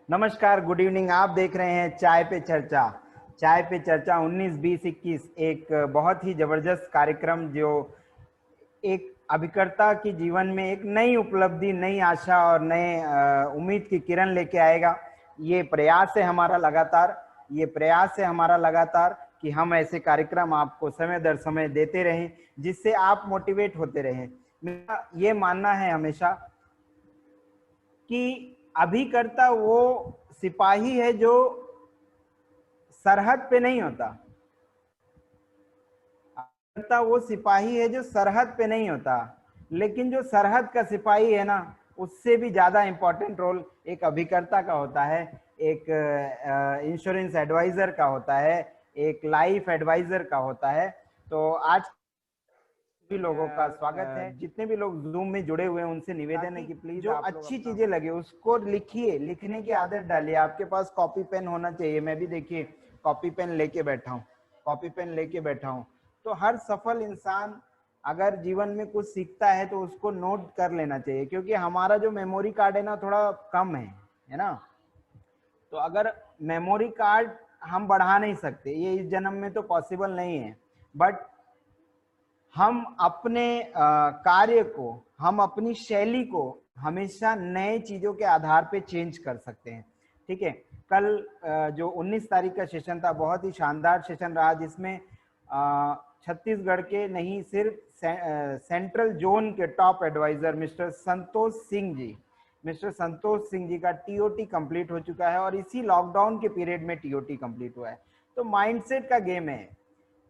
नमस्कार, good evening. आप देख रहे हैं चाय पे चर्चा। चाय पे चर्चा 19, 20, 21 एक बहुत ही जबरदस्त कार्यक्रम जो एक अभिकर्ता के जीवन में एक नई उपलब्धि, नई आशा और नए उम्मीद की किरण लेके आएगा। ये प्रयास है हमारा लगातार, कि हम ऐसे कार्यक्रम आपको समय दर समय देते रहें, जिससे आप मोटिवेट होते रहें। मेरा ये मानना है हमेशा कि अभिकर्ता वो सिपाही है जो सरहद पे नहीं होता। अभिकर्ता वो सिपाही है जो सरहद पे नहीं होता, लेकिन जो सरहद का सिपाही है ना, उससे भी ज्यादा इंपॉर्टेंट रोल एक अभिकर्ता का होता है, एक इंश्योरेंस एडवाइजर का होता है, एक लाइफ एडवाइजर का होता है। तो आज सभी लोगों का स्वागत है। जितने भी लोग जूम में जुड़े हुए हैं उनसे निवेदन है कि प्लीज जो अच्छी चीजें लगे उसको लिखिए, लिखने की आदत डालिए। आपके पास कॉपी पेन होना चाहिए। मैं भी देखिए कॉपी पेन लेके बैठा हूँ। तो हर सफल इंसान अगर जीवन में कुछ सीखता है तो उसको नोट कर लेना चाहिए, क्योंकि हमारा जो मेमोरी कार्ड है ना थोड़ा कम है ना। तो अगर मेमोरी कार्ड हम बढ़ा नहीं सकते, ये इस जन्म में तो पॉसिबल नहीं है, बट हम अपने कार्य को, हम अपनी शैली को हमेशा नए चीजों के आधार पे चेंज कर सकते हैं। ठीक है, कल जो 19 तारीख का सेशन था बहुत ही शानदार सेशन रहा, जिसमें छत्तीसगढ़ के नहीं सिर्फ सेंट्रल जोन के top adviser mister Santosh Singh ji का टीओटी कंप्लीट हो चुका है, और इसी लॉकडाउन के पीरियड में टीओटी कंप्लीट हुआ है। तो माइंडसेट का गेम है।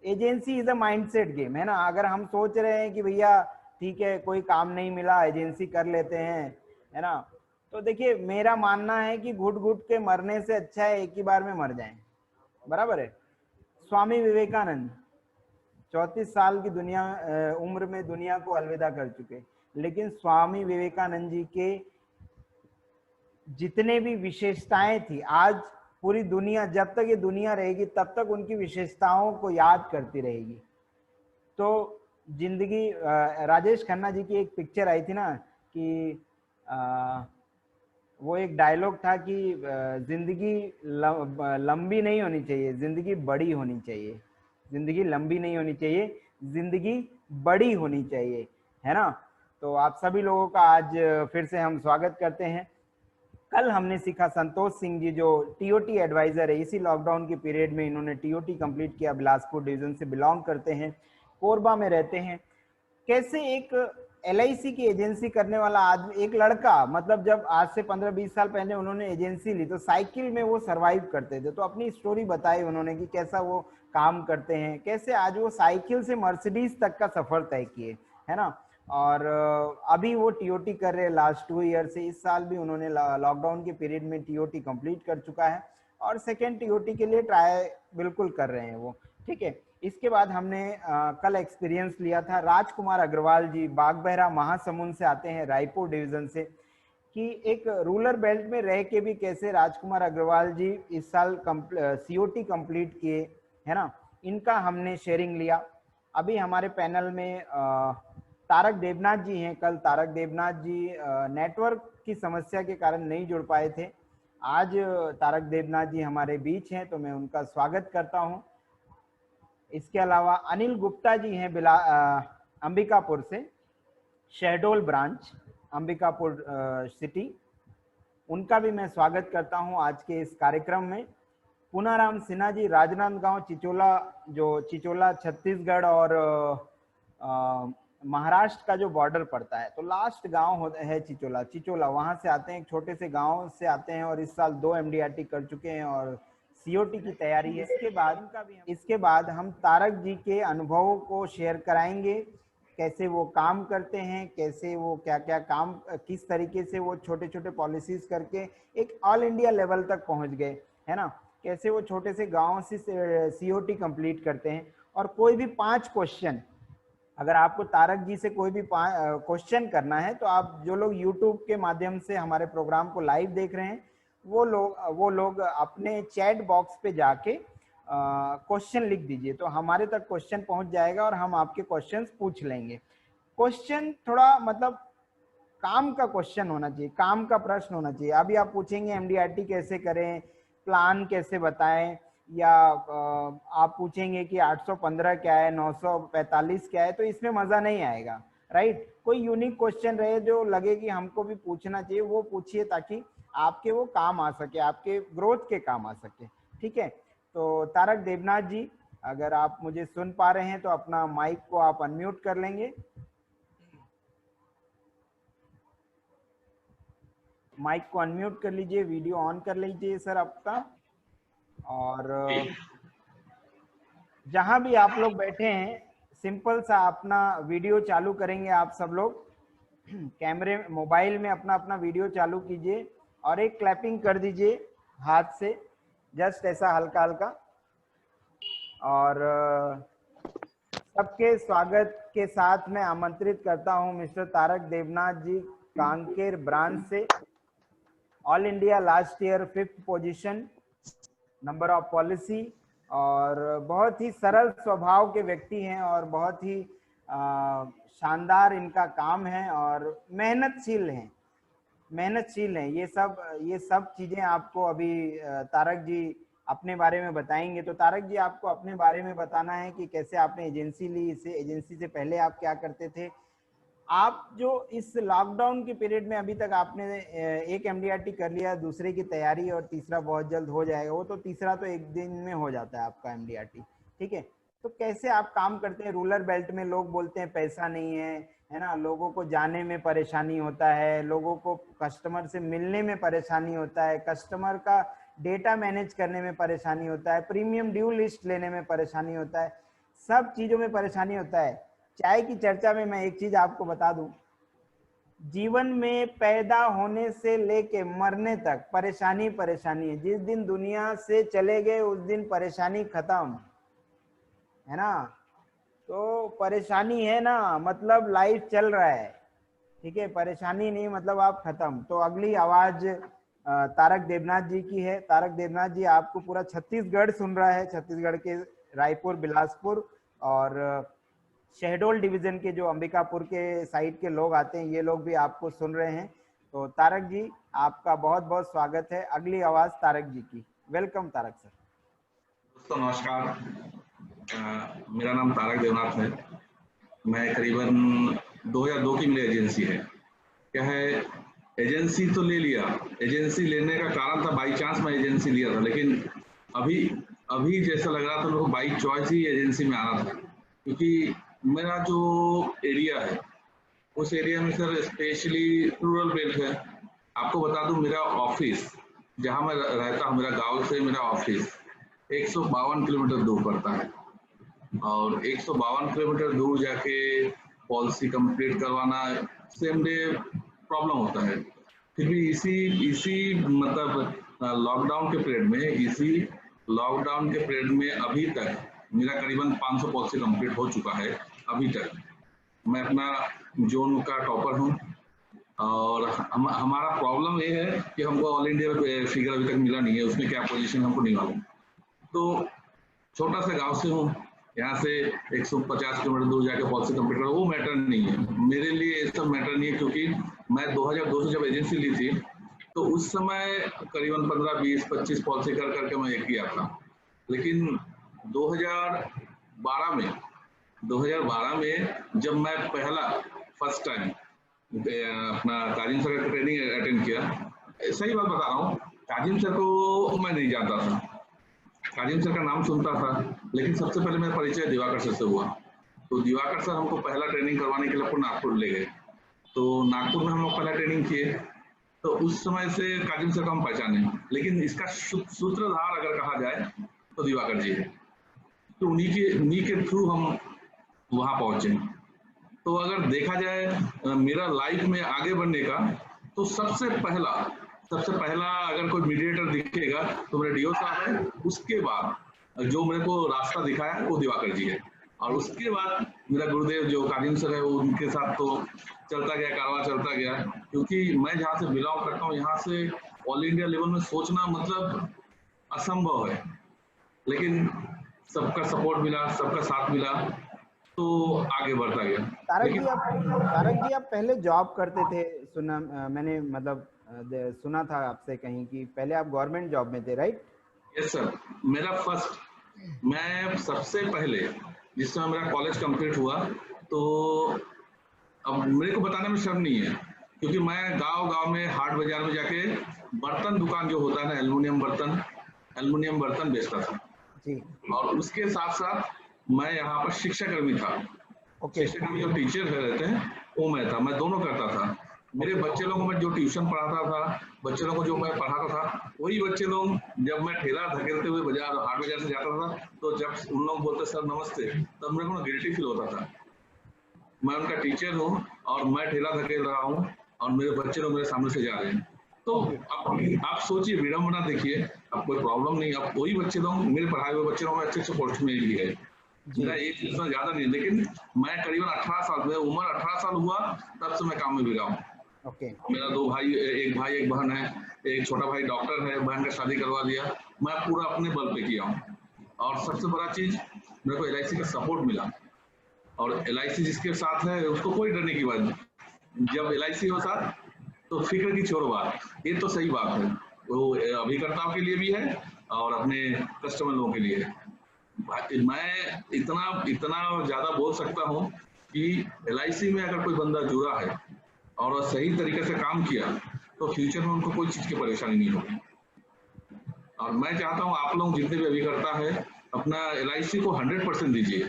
Agency is a mindset game, है ना। अगर हम सोच रहे हैं कि भैया ठीक है कोई काम नहीं मिला, एजेंसी कर लेते हैं, है ना, तो देखिए मेरा मानना है कि घुट घुट के मरने से अच्छा है एक ही बार में मर जाएं। बराबर है। स्वामी विवेकानंद 34 साल की उम्र में दुनिया को अलविदा कर चुके, लेकिन स्वामी विवेकानंद जी के जितने भी विशेषताएं थी, आज पूरी दुनिया, जब तक ये दुनिया रहेगी तब तक उनकी विशेषताओं को याद करती रहेगी। तो जिंदगी, राजेश खन्ना जी की एक पिक्चर आई थी ना कि वो एक डायलॉग था कि जिंदगी लंबी नहीं होनी चाहिए, जिंदगी बड़ी होनी चाहिए। जिंदगी लंबी नहीं होनी चाहिए, जिंदगी बड़ी होनी चाहिए, है ना। तो आप सभी लोगों का आज फिर से हम स्वागत करते हैं। कल हमने सीखा संतोष सिंह जी जो टीओटी एडवाइजर है, इसी लॉकडाउन के पीरियड में इन्होंने टीओटी कंप्लीट किया, बिलासपुर डिवीजन से बिलोंग करते हैं, कोरबा में रहते हैं। कैसे एक एलआईसी की एजेंसी करने वाला आदमी, एक लड़का, मतलब जब आज से 15-20 साल पहले उन्होंने एजेंसी ली तो साइकिल में वो सरवाइव करते थे। तो अपनी स्टोरी बताई उन्होंने कि कैसा वो काम करते हैं, कैसे आज वो साइकिल से मर्सिडीज तक का सफर तय किए, है ना। और अभी वो टीओटी कर रहे हैं लास्ट 2 ईयर से। इस साल भी उन्होंने लॉकडाउन के पीरियड में टीओटी कंप्लीट कर चुका है, और सेकेंड टीओटी के लिए ट्राई बिल्कुल कर रहे हैं वो। ठीक है। इसके बाद हमने कल एक्सपीरियंस लिया था राजकुमार अग्रवाल जी, बागबहरा महासमुंद से आते हैं, रायपुर डिवीजन से, कि एक रूरल बेल्ट में रह के भी कैसे राजकुमार अग्रवाल जी इस साल सीओटी कंप्लीट किए, है ना। इनका हमने शेयरिंग लिया। अभी हमारे पैनल में तारक देवनाथ जी हैं। कल तारक देवनाथ जी नेटवर्क की समस्या के कारण नहीं जुड़ पाए थे। आज तारक देवनाथ जी हमारे बीच हैं, तो मैं उनका स्वागत करता हूं। इसके अलावा अनिल गुप्ता जी हैं अंबिकापुर से, शहडोल ब्रांच, अंबिकापुर सिटी। उनका भी मैं स्वागत करता हूं आज के इस कार्यक्रम में। पुनाराम सिन्हा जी राजनांदगांव चिचोला, जो चिचोला छत्तीसगढ़ और महाराष्ट्र का जो बॉर्डर पड़ता है, तो लास्ट गांव है चिचोला, वहां से आते हैं, एक छोटे से गांव से आते हैं, और इस साल 2 एमडीआरटी कर चुके हैं और सीओटी की तैयारी है। इसके बाद हम तारक जी के अनुभवों को शेयर कराएंगे, कैसे वो काम करते हैं, कैसे वो क्या क्या काम, किस तरीके से वो छोटे छोटे पॉलिसीज करके एक ऑल इंडिया लेवल तक पहुंच गए, है ना। कैसे वो छोटे से गांव से सीओटी कंप्लीट करते हैं। और कोई भी 5 क्वेश्चन, अगर आपको तारक जी से कोई भी क्वेश्चन करना है, तो आप जो लोग यूट्यूब के माध्यम से हमारे प्रोग्राम को लाइव देख रहे हैं, वो लोग अपने चैट बॉक्स पे जाके क्वेश्चन लिख दीजिए, तो हमारे तक क्वेश्चन पहुंच जाएगा और हम आपके क्वेश्चंस पूछ लेंगे। क्वेश्चन थोड़ा मतलब काम का क्वेश्चन होना चाहिए, काम का प्रश्न होना चाहिए। अभी आप पूछेंगे एमडीआरटी कैसे करें, प्लान कैसे बताएं, या आप पूछेंगे कि 815 क्या है, 945 क्या है, तो इसमें मजा नहीं आएगा, राइट। कोई यूनिक क्वेश्चन रहे जो लगे कि हमको भी पूछना चाहिए, वो पूछिए ताकि आपके वो काम आ सके, आपके ग्रोथ के काम आ सके, ठीक है। तो तारक देवनाथ जी, अगर आप मुझे सुन पा रहे हैं तो अपना माइक को आप अनम्यूट कर लेंगे, माइक को अनम्यूट कर लीजिए, वीडियो ऑन कर लीजिए सर आपका। और जहां भी आप लोग बैठे हैं, सिंपल सा अपना वीडियो चालू करेंगे आप सब लोग, कैमरे मोबाइल में अपना अपना वीडियो चालू कीजिए और एक क्लैपिंग कर दीजिए हाथ से, जस्ट ऐसा हल्का हल्का। और सबके स्वागत के साथ मैं आमंत्रित करता हूं मिस्टर तारक देवनाथ जी, कांकेर ब्रांच से, all India last year 5th position, number of policy, और बहुत ही सरल स्वभाव के व्यक्ति हैं और बहुत ही शानदार इनका काम है और मेहनतशील हैं, मेहनतशील हैं। ये सब चीजें आपको अभी तारक जी अपने बारे में बताएंगे। तो तारक जी, आपको अपने बारे में बताना है कि कैसे आपने एजेंसी ली, इसे एजेंसी से पहले आप क्या करते थे। आप जो इस लॉकडाउन के पीरियड में अभी तक आपने एक एमडीआरटी कर लिया, दूसरे की तैयारी और तीसरा बहुत जल्द हो जाएगा, वो तो तीसरा तो एक दिन में हो जाता है आपका एमडीआरटी, ठीक है। तो कैसे आप काम करते हैं रूरल बेल्ट में? लोग बोलते हैं पैसा नहीं है ना, लोगों को जाने में परेशानी होता है, लोगों को कस्टमर से मिलने में परेशानी होता है, कस्टमर का डेटा मैनेज करने में परेशानी होता है, प्रीमियम ड्यू लिस्ट लेने में परेशानी होता है, सब चीजों में परेशानी होता है। चाय की चर्चा में मैं एक चीज आपको बता दूं, जीवन में पैदा होने से लेके मरने तक परेशानी परेशानी है। जिस दिन दुनिया से चले गए उस दिन परेशानी खत्म, है ना। तो परेशानी है ना, मतलब लाइफ चल रहा है, ठीक है। परेशानी नहीं मतलब आप खत्म। तो अगली आवाज तारक देवनाथ जी की है। तारक देवनाथ जी, आपको पूरा छत्तीसगढ़ सुन रहा है, छत्तीसगढ़ के रायपुर, बिलासपुर और शहडोल डिवीजन के जो अंबिकापुर के साइड के लोग आते हैं, ये लोग भी आपको सुन रहे हैं। तो तारक जी, आपका बहुत बहुत स्वागत है। अगली आवाज तारक जी की। Welcome Tarak sir. दोस्तों नमस्कार, मेरा नाम तारक देवनाथ है। मैं करीबन 2002 की मेरी एजेंसी है। क्या है, एजेंसी तो ले लिया, एजेंसी लेने का कारण था बाई चांस मैं एजेंसी लिया था, लेकिन अभी जैसा लग रहा था मेरे को बाई चॉइस ही एजेंसी में आना था। क्योंकि मेरा जो एरिया है उस एरिया में सर स्पेशली रूरल बेल्ट है। आपको बता दूं, मेरा ऑफिस जहां मैं रहता हूं, मेरा गांव से मेरा ऑफिस 152 किलोमीटर दूर पड़ता है, और 152 किलोमीटर दूर जाके पॉलिसी कंप्लीट करवाना सेम डे प्रॉब्लम होता है। फिर भी इसी मतलब लॉकडाउन के पीरियड में अभी तक मेरा करीबन 500 पॉलिसी कंप्लीट हो चुका है। अभी तक मैं अपना जोन का टॉपर हूँ, और हमारा प्रॉब्लम ये है कि हमको ऑल इंडिया में फिगर अभी तक मिला नहीं है, उसमें क्या पोजीशन हमको नहीं मालूम। तो छोटा सा गांव से हूँ, यहाँ से 150 किलोमीटर दूर जाके पॉलिसी कंप्लीट करो, वो मैटर नहीं है मेरे लिए, ये सब मैटर नहीं है। क्योंकि मैं 2002 से जब एजेंसी ली थी तो उस समय करीबन 15, 20, 25 पॉलिसी कर करके मैं एक किया था। लेकिन 2012 में जब मैं फर्स्ट टाइम अपना काजिम सर का ट्रेनिंग अटेंड किया, सही बात बता रहा हूँ, काजिम सर को मैं नहीं जानता था, काजिम सर का नाम सुनता था, लेकिन सबसे पहले मेरा परिचय दिवाकर सर से हुआ। तो दिवाकर सर हमको पहला ट्रेनिंग करवाने के लिए नागपुर ले गए। तो नागपुर में हम लोग पहला ट्रेनिंग किए, तो उस समय से काजिम सर को हम पहचाने, लेकिन इसका सूत्रधार अगर कहा जाए तो दिवाकर जी है। तो उन्हीं के थ्रू हम वहां पहुंचे। तो अगर देखा जाए मेरा लाइफ में आगे बढ़ने का, तो सबसे पहला अगर कोई मीडिएटर दिखेगा तो मेरे डीओ साहब है, उसके बाद जो मेरे को रास्ता दिखाया वो दिवाकर जी है, और उसके बाद मेरा गुरुदेव जो काजिम सर है, उनके साथ तो चलता गया, कारवां चलता गया। क्योंकि मैं जहाँ से बिलोंग करता हूँ, यहाँ से ऑल इंडिया लेवल में सोचना मतलब असंभव है, लेकिन सबका सपोर्ट मिला, सबका साथ मिला। तो तो आगे बढ़ता गया। तारक जी आप पहले जॉब करते थे, सुना मैंने, मतलब सुना था आपसे कहीं कि पहले आप गवर्नमेंट जॉब में थे, राइट? यस सर, मेरा फर्स्ट, मैं सबसे पहले जिस समय मेरा कॉलेज कंप्लीट हुआ, तो अब मेरे को बताने में शर्म नहीं है, क्योंकि मैं गांव में हाट बाजार में जाके बर्तन दुकान जो होता है ना, एल्युमिनियम बर्तन बेचता था जी। और उसके साथ साथ मैं यहाँ पर शिक्षा कर्मी था। ओके। शिक्षा कर्मी जो टीचर रहते हैं वो मैं था, मैं दोनों करता था। मेरे बच्चे लोगों को मैं जो ट्यूशन पढ़ाता था, बच्चे लोगों को जो मैं पढ़ाता था, वही बच्चे लोग जब मैं ठेला धकेलते हुए बाजार हाट बाजार से जाता था, तो जब उन लोग बोलते सर नमस्ते, तब मेरे को गिल्टी फील होता था। मैं उनका टीचर हूँ और मैं ठेला धकेल रहा हूँ और मेरे बच्चे लोग मेरे सामने से जा रहे हैं। तो आप सोचिए, विडम्बना देखिए, अब कोई प्रॉब्लम नहीं, अब वही बच्चे लोग, मेरे पढ़ाए हुए बच्चे लोग अच्छे पोस्ट में भी है। मेरा एज इतना ज्यादा नहीं, लेकिन मैं करीबन 18 साल में, उम्र 18 साल हुआ तब से मैं काम में भिड़ा हूँ। ओके। मेरा 2 भाई, एक भाई एक बहन है, एक छोटा भाई डॉक्टर है, बहन का शादी करवा दिया, मैं पूरा अपने बल पे किया हूँ। और सबसे बड़ा चीज, मेरे को LIC का सपोर्ट मिला, और LIC जिसके साथ है उसको कोई डरने की बात नहीं। जब LIC हो साथ तो फिक्र की छोड़ बात, ये तो सही बात है, वो अभिकर्ताओं के लिए भी है और अपने कस्टमर लोगों के लिए है। मैं इतना ज्यादा बोल सकता हूँ कि LIC में अगर कोई बंदा जुड़ा है और सही तरीके से काम किया, तो फ्यूचर में उनको कोई चीज की परेशानी नहीं होगी। और मैं चाहता हूँ आप लोग जितने भी अभिकर्ता है, अपना LIC को 100% दीजिए।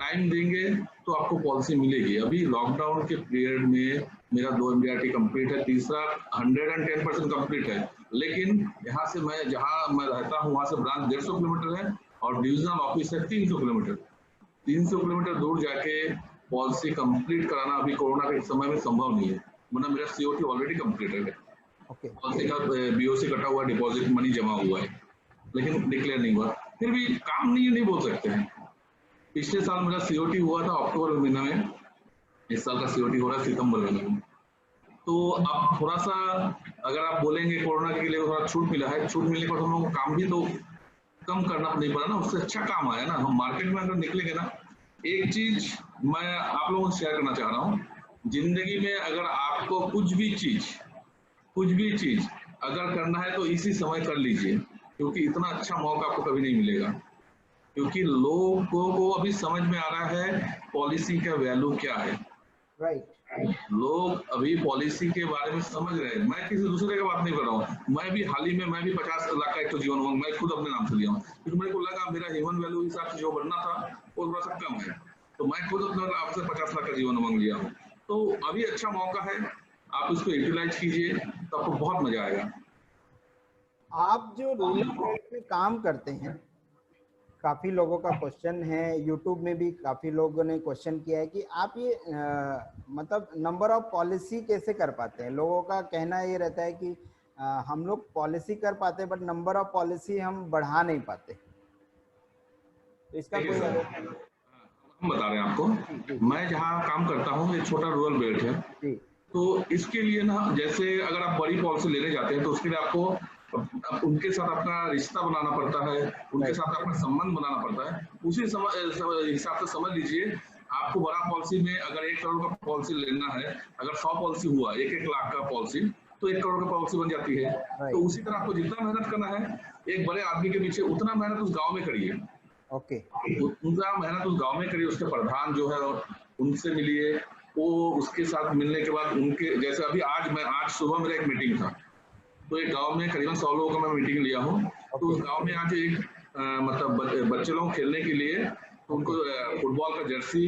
टाइम देंगे तो आपको पॉलिसी मिलेगी। अभी लॉकडाउन के पीरियड में मेरा 2 MDRT कंप्लीट है, तीसरा 110% कंप्लीट है, लेकिन यहाँ से मैं जहाँ मैं रहता हूँ वहाँ से ब्रांच 150 किलोमीटर है और डिविजनल ऑफिस है 300 किलोमीटर। 300 किलोमीटर दूर जाके पॉलिसी कंप्लीट कराना अभी कोरोना के समय में संभव नहीं है, वरना मेरा COT ऑलरेडी कंप्लीट है। पॉलिसी का BOC कटा हुआ, डिपॉजिट मनी जमा हुआ है, लेकिन डिक्लेयर नहीं हुआ। फिर भी काम नहीं बोल सकते हैं। पिछले साल मेरा COT हुआ था अक्टूबर महीने में, इस साल का COT हो रहा है सितंबर महीने में। तो अब थोड़ा सा अगर आप बोलेंगे कोरोना के लिए थोड़ा छूट मिला है, छूट मिलने पर हम लोग को काम भी तो कम करना नहीं पड़ा ना, उससे अच्छा काम आया ना। हम मार्केट में अगर निकलेंगे ना, एक चीज मैं आप लोगों से शेयर करना चाह रहा हूँ, जिंदगी में अगर आपको कुछ भी चीज अगर करना है तो इसी समय कर लीजिए, क्योंकि इतना अच्छा मौका आपको कभी नहीं मिलेगा। क्योंकि लोगों को अभी समझ में आ रहा है पॉलिसी का वैल्यू क्या है। राइट। लोग अभी पॉलिसी के बारे में समझ रहे हैं। मैं किसी दूसरे का बात नहीं कर रहा हूँ, मैं भी हाल ही में मैं भी 50 लाख का एक तो जीवन उमंग मैं खुद अपने नाम से लिया हूँ, क्योंकि मेरे को लगा मेरा ह्यूमन वैल्यू हिसाब से जो बनना था वो थोड़ा सा कम है, तो मैं खुद अपने नाम से 50 लाख का जीवन उमंग लिया हूँ। तो अभी अच्छा मौका है, आप इसको यूटिलाइज कीजिए तो आपको बहुत मजा आएगा। आप जो रूरल बेल्ट में काम करते हैं, काफी लोगों का क्वेश्चन है, यूट्यूब में भी काफी लोगों ने क्वेश्चन किया है कि आप ये मतलब नंबर ऑफ पॉलिसी कैसे कर पाते हैं। लोगों का कहना ये रहता है कि हम लोग पॉलिसी कर पाते हैं बट नंबर ऑफ पॉलिसी हम बढ़ा नहीं पाते, तो इसका कोई हम बता रहे हैं आपको। मैं जहाँ काम करता हूँ ये छोटा रूरल बेल्ट है, जी। तो इसके लिए ना, जैसे अगर आप बड़ी पॉलिसी लेने जाते हैं तो उसके लिए आपको उनके साथ अपना रिश्ता बनाना पड़ता है, उनके साथ अपना संबंध बनाना पड़ता है। उसी हिसाब से समझ लीजिए, आपको बड़ा पॉलिसी में अगर 1 करोड़ का पॉलिसी लेना है, अगर 100 पॉलिसी हुआ 1-1 लाख का पॉलिसी, तो 1 करोड़ का पॉलिसी बन जाती है। तो उसी तरह आपको जितना मेहनत करना है एक बड़े आदमी के पीछे, उतना मेहनत उस गाँव में करिए। ओके। उनका मेहनत उस गांव में करिए, उसके प्रधान जो है उनसे मिलिए, वो उसके साथ मिलने के बाद उनके जैसे अभी आज सुबह मेरा एक मीटिंग था, तो एक गांव में करीबन 100 लोगों का मैं मीटिंग लिया हूँ। तो उस गांव में आज एक मतलब बच्चे लोग खेलने के लिए तो उनको फुटबॉल का जर्सी,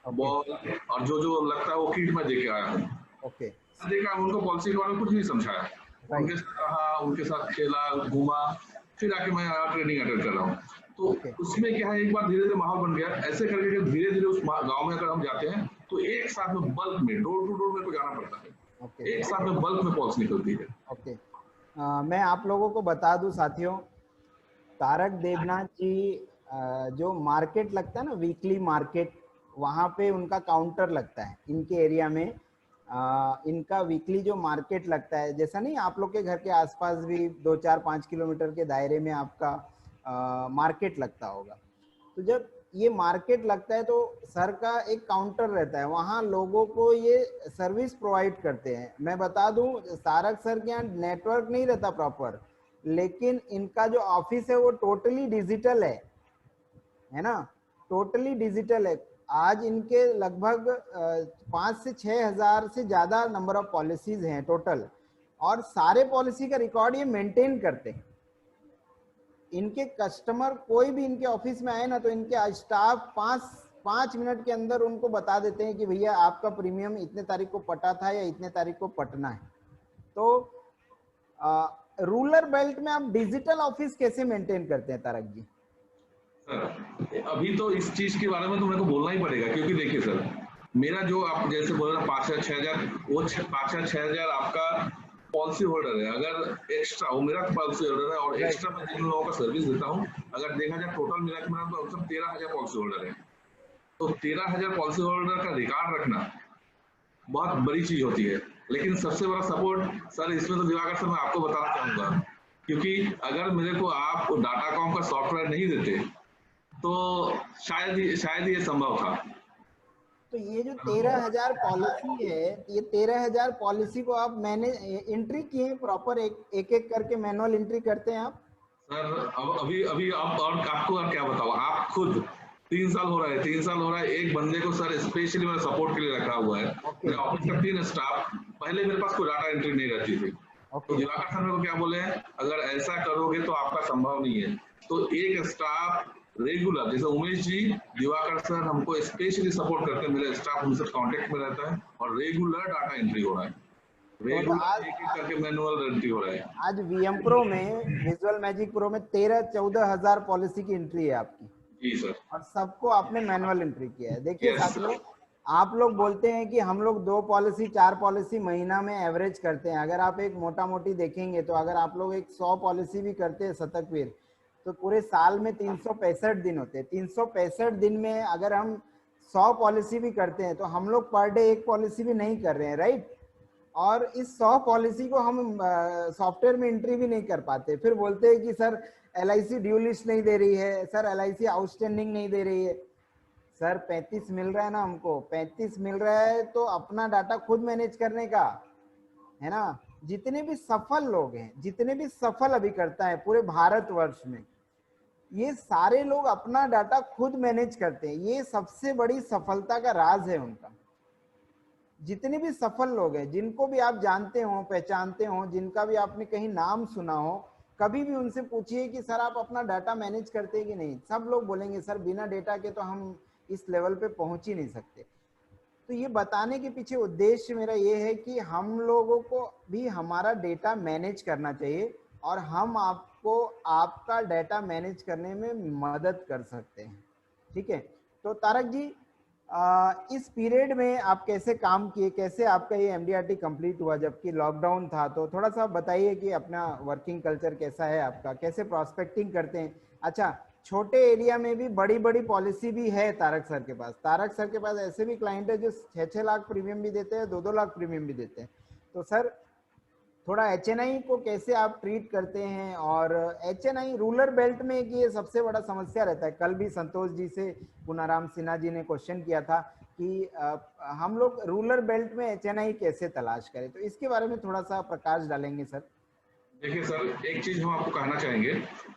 बॉल और जो लगता है वो किट में देके आया हूँ। ओके। देखा, उनको पॉलिसी के बारे में कुछ नहीं समझाया, उनके साथ रहा, उनके साथ खेला घूमा, फिर आके मैं ट्रेनिंग अटेंड कर रहा हूँ। तो उसमें क्या है, एक बार धीरे धीरे माहौल बन गया, ऐसे करके धीरे धीरे उस गांव में अगर हम जाते हैं तो एक साथ में बल्क में डोर टू डोर मेरे को जाना पड़ता है, एक साथ में बल्क में पॉलिसी निकलती है। ओके। मैं आप लोगों को बता दूं साथियों, तारक देवनाथ जी जो मार्केट लगता है ना, वीकली मार्केट, वहाँ पे उनका काउंटर लगता है इनके एरिया में। इनका वीकली जो मार्केट लगता है, जैसा नहीं आप लोग के घर के आसपास भी 2-4-5 किलोमीटर के दायरे में आपका मार्केट लगता होगा, तो जब ये मार्केट लगता है तो सर का एक काउंटर रहता है, वहाँ लोगों को ये सर्विस प्रोवाइड करते हैं। मैं बता दूं, तारक सर के यहाँ नेटवर्क नहीं रहता प्रॉपर, लेकिन इनका जो ऑफिस है वो टोटली डिजिटल है ना, टोटली डिजिटल है। आज इनके लगभग 5 से 6 हजार से ज्यादा नंबर ऑफ पॉलिसीज हैं टोटल, और सारे पॉलिसी का रिकॉर्ड ये मेंटेन करते हैं। इनके कस्टमर कोई भी इनके ऑफिस में आए ना, तो इनके स्टाफ 5 मिनट के अंदर उनको बता देते हैं कि भैया आपका प्रीमियम इतने तारीख को पटा था या इतने तारीख को पटना है। तो रूरल बेल्ट में आप डिजिटल ऑफिस कैसे मेंटेन करते हैं तारक जी? सर अभी तो इस चीज के बारे में तो मेरे को बोलना ही पड़ेगा, क्योंकि देखिए सर, मेरा जो आप जैसे बोल रहे हैं 5 या 6 हजार, वो 5 या 6 हजार आपका पॉलिसी होल्डर है। अगर एक्स्ट्रा वो मेरा पॉलिसी होल्डर है और एक्स्ट्रा मैं जिन लोगों का सर्विस देता हूँ, अगर देखा जाए टोटल मिला के मेरा तो 13,000 पॉलिसी होल्डर है। तो 13,000 पॉलिसी होल्डर का रिकॉर्ड रखना बहुत बड़ी चीज होती है। लेकिन सबसे बड़ा सपोर्ट सर इसमें तो दिवाकर सर मैं आपको बताना चाहूंगा, क्योंकि अगर मेरे को आप डाटाकॉम का सॉफ्टवेयर नहीं देते तो शायद ये संभव था। तो ये जो 13,000 पॉलिसी है, ये 13,000 पॉलिसी को आप मैंने एंट्री किए प्रॉपर, एक एक करके मैनुअल एंट्री करते हैं आप? सर अब अभी आप और आपको और क्या बताओ, आप खुद 3 साल हो रहा है एक बंदे को सर स्पेशली मैंने सपोर्ट के लिए रखा हुआ है। मेरे ऑफिस का 3 स्टाफ, पहले मेरे पास कोई डाटा एंट्री नहीं रहती थी। तो दिवाकर सर मेरे को क्या बोले हैं, अगर ऐसा करोगे तो आपका संभव नहीं है। तो एक स्टाफ रेगुलर, जैसे उमेश जी, दिवाकर सर हमको स्पेशली सपोर्ट करते हैं, मेरा स्टाफ उनसे कांटेक्ट में रहता है और रेगुलर डाटा एंट्री हो रहा है, रेगुलर एक एक करके मैनुअल एंट्री हो रहा है। आज वीएम प्रो में, विजुअल मैजिक प्रो में 13-14 हजार पॉलिसी की एंट्री है आपकी। जी सर। और सबको आपने मैनुअल एंट्री किया है। देखिए साथियों, आप लोग बोलते हैं कि हम लोग 2 पॉलिसी 4 पॉलिसी महीना में एवरेज करते हैं। अगर आप एक मोटा मोटी देखेंगे तो अगर आप लोग एक 100 पॉलिसी भी करते हैं शतकवीर, तो पूरे साल में 365 दिन होते हैं। 365 दिन में अगर हम 100 पॉलिसी भी करते हैं तो हम लोग पर डे एक पॉलिसी भी नहीं कर रहे हैं, राइट? और इस 100 पॉलिसी को हम सॉफ्टवेयर में एंट्री भी नहीं कर पाते। फिर बोलते हैं कि सर LIC ड्यू लिस्ट नहीं दे रही है, सर LIC आउटस्टैंडिंग नहीं दे रही है। सर 35 मिल रहा है ना हमको, 35 मिल रहा है तो अपना डाटा खुद मैनेज करने का है ना। जितने भी सफल लोग हैं, जितने भी सफल अभिकर्ता है पूरे भारतवर्ष में, ये सारे लोग अपना डाटा खुद मैनेज करते हैं। ये सबसे बड़ी सफलता का राज है उनका। जितने भी सफल लोग हैं, जिनको भी आप जानते हो, पहचानते हो, जिनका भी आपने कहीं नाम सुना हो, कभी भी उनसे पूछिए कि सर आप अपना डाटा मैनेज करते हैं कि नहीं। सब लोग बोलेंगे सर बिना डेटा के तो हम इस लेवल पे पहुंच ही नहीं सकते। तो ये बताने के पीछे उद्देश्य मेरा ये है कि हम लोगों को भी हमारा डेटा मैनेज करना चाहिए और हम आपको आपका डेटा मैनेज करने में मदद कर सकते हैं। ठीक है, तो तारक जी, इस पीरियड में आप कैसे काम किए, कैसे आपका ये MDRT कंप्लीट हुआ जबकि लॉकडाउन था? तो थोड़ा सा बताइए कि अपना वर्किंग कल्चर कैसा है आपका, कैसे प्रॉस्पेक्टिंग करते हैं। अच्छा, छोटे एरिया में भी बड़ी बड़ी पॉलिसी भी है तारक सर के पास। तारक सर के पास ऐसे भी क्लाइंट है जो 6-6 लाख प्रीमियम भी देते हैं, 2-2 लाख प्रीमियम भी देते हैं। तो सर थोड़ा HNI को कैसे आप ट्रीट करते हैं, और HNI रूरल बेल्ट में कि ये सबसे बड़ा समस्या रहता है। कल भी संतोष जी से पुनाराम सिन्हा जी ने क्वेश्चन किया था कि हम लोग रूरल बेल्ट में HNI कैसे तलाश करें, तो इसके बारे में थोड़ा सा प्रकाश डालेंगे सर? देखिए सर, एक चीज हम आपको कहना चाहेंगे,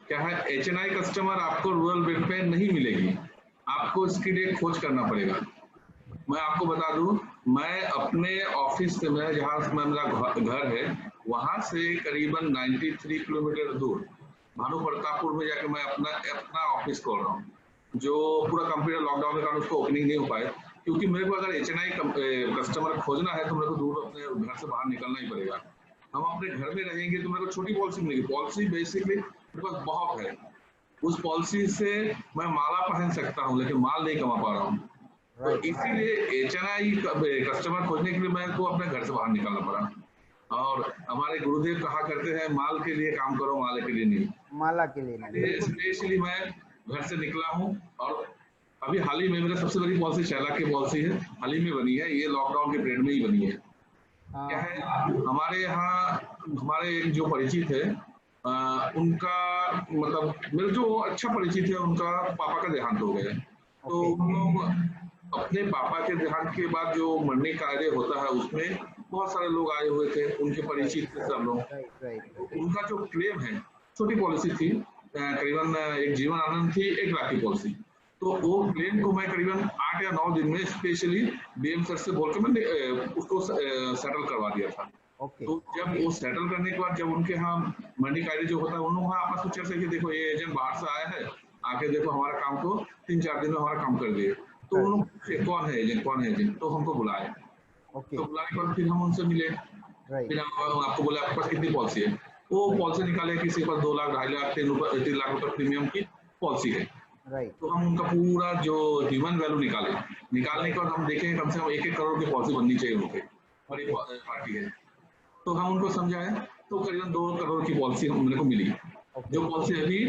क्या है, HNI कस्टमर आपको रूरल बेल्ट पे नहीं मिलेगी, आपको इसके लिए खोज करना पड़ेगा। मैं आपको बता दूं, मैं अपने ऑफिस से, मैं जहाँ मेरा घर है वहां से करीबन 93 किलोमीटर दूर भानु प्रतापपुर में जाके मैं अपना ऑफिस खोल रहा हूँ, जो पूरा कंप्यूटर लॉकडाउन के कारण उसको ओपनिंग नहीं हो पाए। क्योंकि मेरे को अगर HNI कस्टमर खोजना है तो मेरे को दूर अपने घर से बाहर निकलना ही पड़ेगा। हम अपने घर में रहेंगे तो मेरे को छोटी पॉलिसी मिलेगी। पॉलिसी बेसिकली मेरे पास बहुत है, उस पॉलिसी से मैं माला पहन सकता हूँ लेकिन माल नहीं कमा पा रहा हूँ। तो इसीलिए HNI कस्टमर खोजने के लिए मेरे को अपने घर से बाहर निकलना पड़ा। और हमारे गुरुदेव कहा करते हैं, माल के लिए काम करो, माला के लिए नहीं। माला के लिए नहीं। स्पेशली मैं घर से निकला हूँ और अभी हाल ही में मेरा सबसे बड़ी पॉलिसी 6 लाख की पॉलिसी है, हाल ही में बनी है, ये लॉकडाउन के पीरियड में ही बनी है। क्या है, हमारे यहाँ हमारे एक जो परिचित है, उनका मतलब मेरे जो अच्छा परिचित है, उनका पापा का देहांत हो गया। तो ओके। हम लोग अपने पापा के देहांत के बाद जो मरने कार्य होता है उसमें बहुत सारे लोग आए हुए थे, उनके राइट, परिचित थे सब लोग। राइट, राइट, तो राइट। उनका जो क्लेम है, छोटी पॉलिसी थी, करीबन एक जीवन आनंद थी, 1 लाख की पॉलिसी। तो वो क्लेम को मैं करीबन 8 या 9 दिन में स्पेशली डीएम सर से बोल के मैंने उसको सेटल करवा दिया था। ओके, तो जब वो सेटल करने के बाद जब उनके यहाँ मंडी कार्य जो होता है, उन लोग वहाँ आपस में चर्चा की, देखो ये एजेंट बाहर से आया है, आके देखो हमारा काम को 3-4 दिन में हमारा काम कर दिए। तो उन लोग पूछे कौन है एजेंट, कौन है एजेंट, तो हमको बुलाए। ओके, तो बुलाने के बाद फिर हम उनसे मिले, राइट, फिर हम आपको बोले आपके पास कितनी पॉलिसी है। वो राइट, पॉलिसी निकाले, किसी के पास 2 लाख, 2.5 लाख, 3 लाख रुपए प्रीमियम की पॉलिसी है। राइट, तो हम उनका पूरा जो ह्यूमन वैल्यू निकाले, निकालने के बाद हम देखें कम से कम 1-1 करोड़ की पॉलिसी बननी चाहिए उनके, बड़ी ओके, पार्टी है। तो हम उनको समझाए, तो करीबन 2 करोड़ की पॉलिसी हमने को मिली। ओके, जो पॉलिसी अभी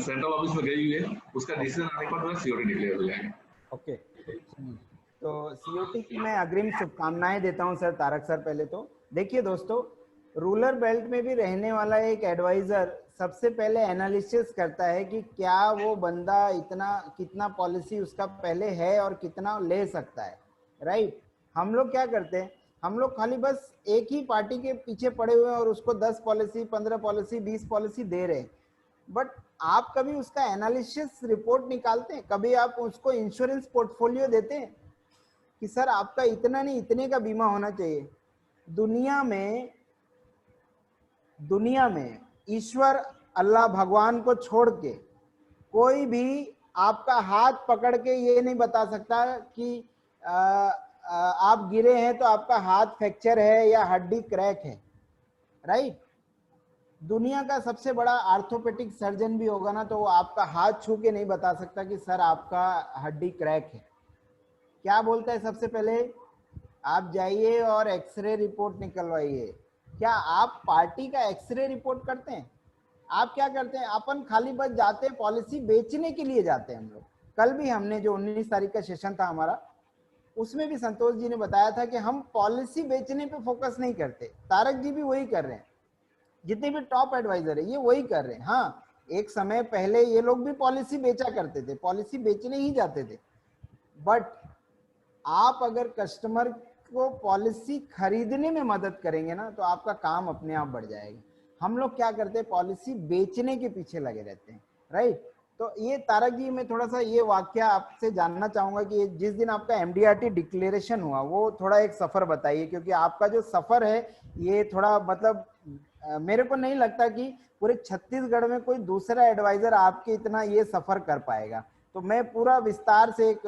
सेंट्रल ऑफिस में गई हुई है, उसका ओके, डिसीजन आने के बाद सीओडी डिक्लेयर हो जाएगा। ओके। चलिए, तो सीओटी की मैं अग्रिम शुभकामनाएं देता हूं सर, तारक सर। पहले तो देखिए दोस्तों, रूरल बेल्ट में भी रहने वाला एक एडवाइजर सबसे पहले एनालिसिस करता है कि क्या वो बंदा इतना कितना पॉलिसी उसका पहले है और कितना ले सकता है, राइट। हम लोग क्या करते हैं, हम लोग खाली बस एक ही पार्टी के पीछे पड़े हुए हैं और उसको 10 पॉलिसी, 15 पॉलिसी, 20 पॉलिसी दे रहे हैं। बट आप कभी उसका एनालिसिस रिपोर्ट निकालते हैं? कभी आप उसको इंश्योरेंस पोर्टफोलियो देते हैं कि सर आपका इतना नहीं इतने का बीमा होना चाहिए? दुनिया में दुनिया में ईश्वर, अल्लाह भगवान को छोड़ के कोई भी आपका हाथ पकड़ के ये नहीं बता सकता कि आप गिरे हैं तो आपका हाथ फ्रैक्चर है या हड्डी क्रैक है, राइट। दुनिया का सबसे बड़ा आर्थोपेडिक सर्जन भी होगा ना, तो वो आपका हाथ छू के नहीं बता सकता कि सर आपका हड्डी क्रैक है। क्या बोलता है सबसे पहले? आप जाइए और एक्सरे रिपोर्ट निकलवाइए। क्या आप पार्टी का एक्सरे रिपोर्ट करते हैं? आप क्या करते हैं? अपन खाली बस जाते हैं, पॉलिसी बेचने के लिए जाते हैं हम लोग। कल भी हमने जो 19 तारीख का सेशन था हमारा, उसमें भी संतोष जी ने बताया था कि हम पॉलिसी बेचने पे फोकस नहीं करते। तारक जी भी वही कर रहे हैं, जितने भी टॉप एडवाइजर है ये वही कर रहे हैं। हाँ, एक समय पहले ये लोग भी पॉलिसी बेचा करते थे, पॉलिसी बेचने ही जाते थे। बट आप अगर कस्टमर को पॉलिसी खरीदने में मदद करेंगे ना, तो आपका काम अपने आप बढ़ जाएगा। हम लोग क्या करते हैं, पॉलिसी बेचने के पीछे लगे रहते हैं, राइट। तो ये तारक जी, मैं थोड़ा सा ये वाक्य आपसे जानना चाहूंगा कि जिस दिन आपका एमडीआरटी डिक्लेरेशन हुआ, वो थोड़ा एक सफर बताइए, क्योंकि आपका जो सफर है ये थोड़ा मतलब मेरे को नहीं लगता कि पूरे छत्तीसगढ़ में कोई दूसरा एडवाइजर आपके इतना ये सफर कर पाएगा। तो मैं पूरा विस्तार से एक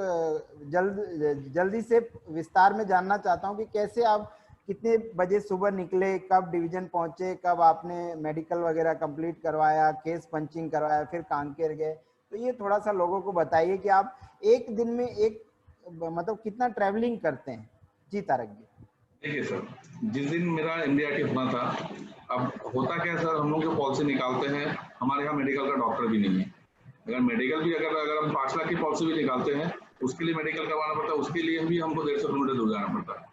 जल्दी से विस्तार में जानना चाहता हूं कि कैसे आप कितने बजे सुबह निकले, कब डिवीजन पहुंचे, कब आपने मेडिकल वगैरह कंप्लीट करवाया, केस पंचिंग करवाया, फिर कांकेर गए। तो ये थोड़ा सा लोगों को बताइए कि आप एक दिन में एक मतलब कितना ट्रैवलिंग करते हैं। जी तारक जी। देखिए सर, जिस दिन मेरा एमडीआरटी होना था, अब होता क्या है सर, हम लोग जो पॉलिसी निकालते हैं, हमारे यहाँ मेडिकल का डॉक्टर भी नहीं है। अगर मेडिकल भी अगर हम 5 लाख की पॉलिसी भी निकालते हैं, उसके लिए मेडिकल करवाना पड़ता है, उसके लिए भी हमको 150 किलोमीटर दूर जाना पड़ता है।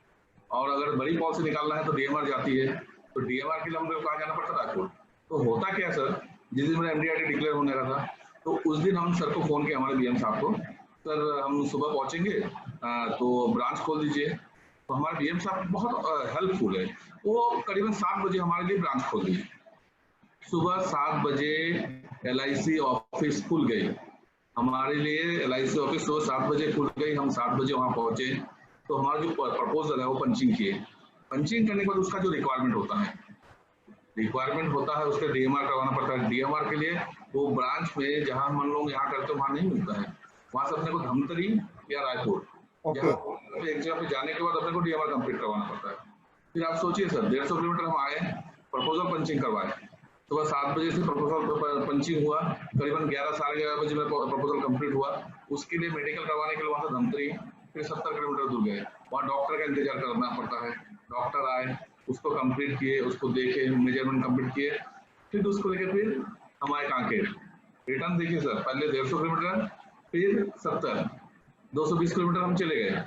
और अगर बड़ी पॉलिसी निकालना है तो डीएमआर जाती है, तो डीएमआर के लिए हमको कहाँ जाना पड़ता है? राजकोट। तो होता क्या है सर, जिस दिन मेरा एमडीआरटी डिक्लेयर होने का था, तो उस दिन हम सर को फोन किया, हमारे बीएम साहब को, सर हम सुबह पहुंचेंगे, तो ब्रांच खोल दीजिए। तो हमारे बीएम साहब बहुत हेल्पफुल है, वो करीबन 7 बजे हमारे लिए ब्रांच खोल दी। सुबह 7 बजे एलआईसी ऑफिस खुल गई हमारे लिए। एलआईसी ऑफिस सुबह 7 बजे खुल गई, हम 7 बजे वहां पहुंचे। तो हमारा जो प्रपोजल है वो पंचिंग किए। पंचिंग करने के बाद उसका जो रिक्वायरमेंट होता है उसका डीएमआर करवाना पड़ता है। डीएमआर के लिए वो ब्रांच में जहां हम लोग यहाँ करते हैं वहां नहीं मिलता है, वहां से अपने को धमतरी या रायपुर जहाँ एक जगह पे जाने के बाद अपने को डीएमआर कंप्लीट करवाना पड़ता है। फिर आप सोचिए सर, 150 किलोमीटर हम आए, प्रपोजल पंचिंग करवाए। सुबह 7 बजे से प्रपोजल पंचिंग हुआ, करीबन 11 साढ़े 11 बजे में प्रपोजल कंप्लीट हुआ। उसके लिए मेडिकल करवाने के लिए वहां से धमतरी फिर 70 किलोमीटर दूर गए, वहाँ डॉक्टर का इंतजार करना पड़ता है। डॉक्टर आए, उसको कंप्लीट किए, उसको देखे, मेजरमेंट कंप्लीट किए, फिर उसको लेकर फिर हम आए कांकेर। रिटर्न देखिए सर, पहले 150 किलोमीटर, फिर 70, 220 किलोमीटर हम चले गए।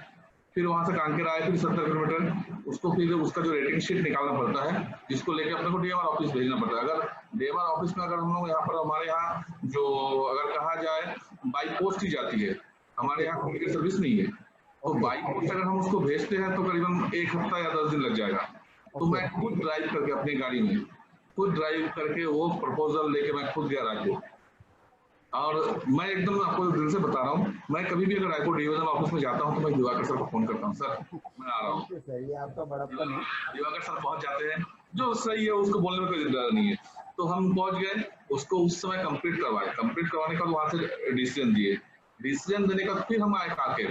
फिर वहां से कांकेर आए, फिर 70 किलोमीटर, उसको फिर उसका जो रेटिंग शीट निकालना पड़ता है, जिसको लेके अपने को डीएमआर ऑफिस भेजना पड़ता है। अगर डीएमआर ऑफिस में अगर हम लोग यहाँ पर हमारे यहाँ जो अगर कहा जाए बाई पोस्ट ही जाती है, हमारे यहाँ कोरियर सर्विस नहीं है, तो बाई पोस्ट अगर हम उसको भेजते हैं तो करीबन 1 हफ्ता या 10 दिन लग जाएगा। तो मैं खुद ड्राइव करके अपनी गाड़ी में खुद ड्राइव करके वो प्रपोजल लेके मैं खुद गया रायपुर। और मैं एकदम आपको दिल से बता रहा हूँ, मैं कभी भी अगर रायपुर डिवीजन ऑफिस में जाता हूँ तो मैं दिवाकर सर को फोन करता हूँ, सर मैं आ रहा हूँ। सर ये आपका बड़प्पन है। दिवाकर सर पहुंच जाते हैं, जो सही है उसको बोलने में कोई डर नहीं है। तो हम पहुंच गए, उसको उस समय कंप्लीट करवाए, कंप्लीट करवाने का वहां से डिसीजन दिए, डिसीजन देने का फिर हम आए काके।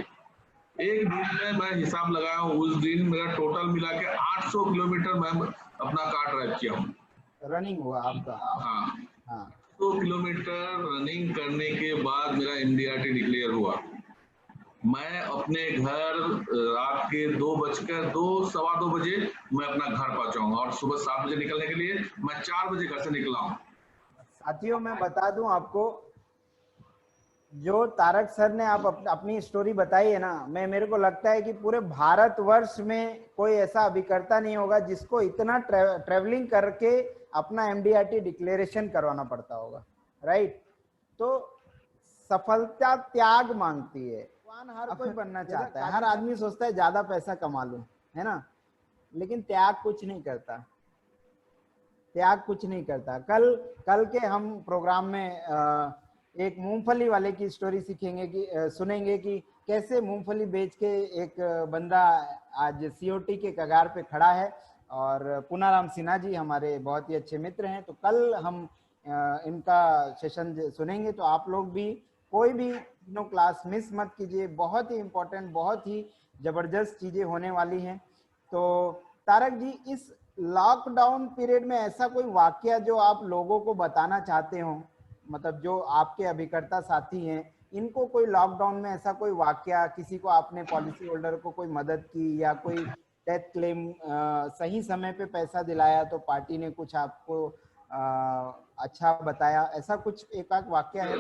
एक दिन में मैं हिसाब लगाया, उस दिन मेरा टोटल मिला के 800 किलोमीटर मैं अपना कार ड्राइव किया हूँ। रनिंग हुआ आपका? हाँ, हाँ। 100 किलोमीटर रनिंग करने के बाद मेरा MDRT डिक्लेयर हुआ। मैं अपने घर रात के 2:02 बजे मैं अपना घर पहुंचा और सुबह 7 बजे निकलने के लिए मैं 4 बजे घर से निकला हूँ। साथियों मैं बता दूं आपको, जो तारक सर ने आप अपनी स्टोरी बताई है ना, मेरे को लगता है कि पूरे भारतवर्ष में कोई ऐसा अभिकर्ता नहीं होगा जिसको इतना ट्रेवलिंग करके अपना MDRT डिक्लेरेशन करवाना पड़ता होगा, राइट। तो सफलता त्याग मांगती है। हर कोई बनना चाहता है, हर आदमी सोचता है ज्यादा पैसा कमा लूं, है ना, लेकिन त्याग कुछ नहीं करता, त्याग कुछ नहीं करता। कल के हम प्रोग्राम में एक मूंगफली वाले की स्टोरी सीखेंगे कि सुनेंगे कि कैसे मूंगफली बेच के एक बंदा आज COT के कगार पे खड़ा है। और पुनाराम सिन्हा जी हमारे बहुत ही अच्छे मित्र हैं, तो कल हम इनका सेशन सुनेंगे। तो आप लोग भी कोई भी तीनों क्लास मिस मत कीजिए, बहुत ही इम्पोर्टेंट, बहुत ही जबरदस्त चीजें होने वाली हैं। तो तारक जी, इस लॉकडाउन पीरियड में ऐसा कोई वाकया जो आप लोगों को बताना चाहते हो, मतलब जो आपके अभिकर्ता साथी हैं, इनको कोई लॉकडाउन में ऐसा कोई वाकया, किसी को आपने पॉलिसी होल्डर को कोई मदद की या कोई डेथ क्लेम सही समय पे पैसा दिलाया तो पार्टी ने कुछ आपको अच्छा बताया, ऐसा कुछ एक आध वाकया है?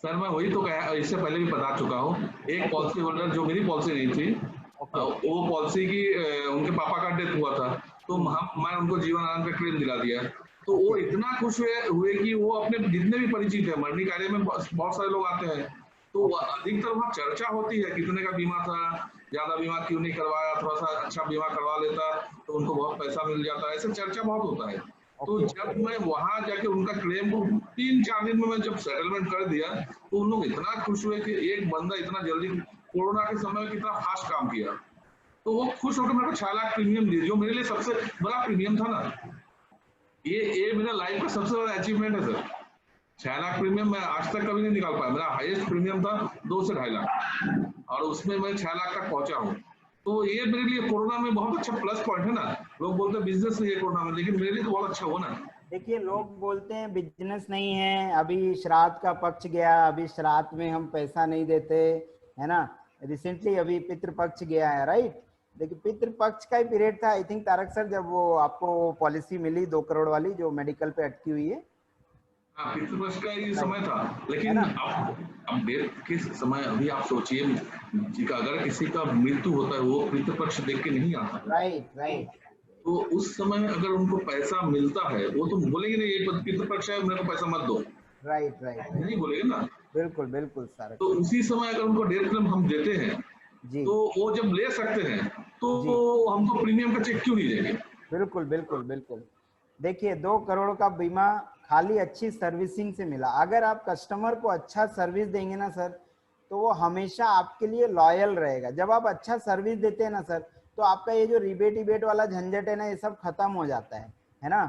सर मैं वही तो कहा, इससे पहले भी बता चुका हूँ। एक पॉलिसी होल्डर, जो मेरी पॉलिसी नहीं थी, वो पॉलिसी की उनके पापा का डेथ हुआ था, तो मैं उनको जीवन आनंद का क्लेम दिला दिया। तो वो इतना खुश हुए कि वो अपने जितने भी परिचित है, मरनी कार्य में बहुत सारे लोग आते हैं, तो अधिकतर वहाँ चर्चा होती है कितने का बीमा था, ज्यादा बीमा क्यों नहीं करवाया, थोड़ा सा अच्छा बीमा करवा लेता तो उनको बहुत पैसा मिल जाता है, ऐसे चर्चा बहुत होता है। तो जब मैं वहां जाके उनका क्लेम को 3-4 दिन में मैं जब सेटलमेंट कर दिया, तो उन लोग इतना खुश हुए कि एक बंदा इतना जल्दी कोरोना के समय कितना फास्ट काम किया। तो वो खुश होकर मेरे को 6 लाख प्रीमियम दिए, जो मेरे लिए सबसे बड़ा प्रीमियम था ना। ये मेरा लाइफ का सबसे बड़ा अचीवमेंट है सर। 6 लाख प्रीमियम मैं आज तक कभी नहीं निकाल पाया। मेरा हाईएस्ट प्रीमियम था 2 से 2.5 लाख, और उसमें मैं 6 लाख तक पहुंचा हूँ। तो ये मेरे लिए कोरोना में बहुत अच्छा प्लस पॉइंट है ना। लोग बोलते हैं बिजनेस नहीं है कोरोना में, लेकिन मेरे लिए तो बहुत अच्छा हुआ ना। देखिए, लोग बोलते हैं बिजनेस नहीं है, अभी श्राद्ध का पक्ष गया, अभी श्राद्ध में हम पैसा नहीं देते, है ना। रिसेंटली अभी पितृपक्ष गया है, राइट। देखिए, पितृपक्ष का ही पीरियड था आई थिंक तारक सर, जब वो आपको पॉलिसी मिली 2 करोड़ वाली जो मेडिकल पे अटकी हुई है। हाँ, पितृपक्ष का ही समय था, लेकिन अब डेथ के समय अभी आप सोचिए कि अगर किसी का मृत्यु होता है वो पितृपक्ष देख के नहीं आता। राइट। तो उस समय अगर उनको पैसा मिलता है, वो तो बोलेंगे नहीं ये पितृपक्ष है मेरे को पैसा मत दो, राइट नहीं बोलेंगे ना। बिल्कुल सर। तो उसी समय अगर उनको डेथ क्लेम हम देते हैं जी, तो वो जब ले सकते हैं तो हमको प्रीमियम का चेक क्यों नहीं देंगे। बिल्कुल। देखिए, 2 करोड़ का बीमा खाली अच्छी सर्विसिंग से मिला। अगर आप कस्टमर को अच्छा सर्विस देंगे ना सर, तो वो हमेशा आपके लिए लॉयल रहेगा। जब आप अच्छा सर्विस देते हैं ना सर, तो आपका ये जो रिबेट वाला झंझट है ना, ये सब खत्म हो जाता है ना।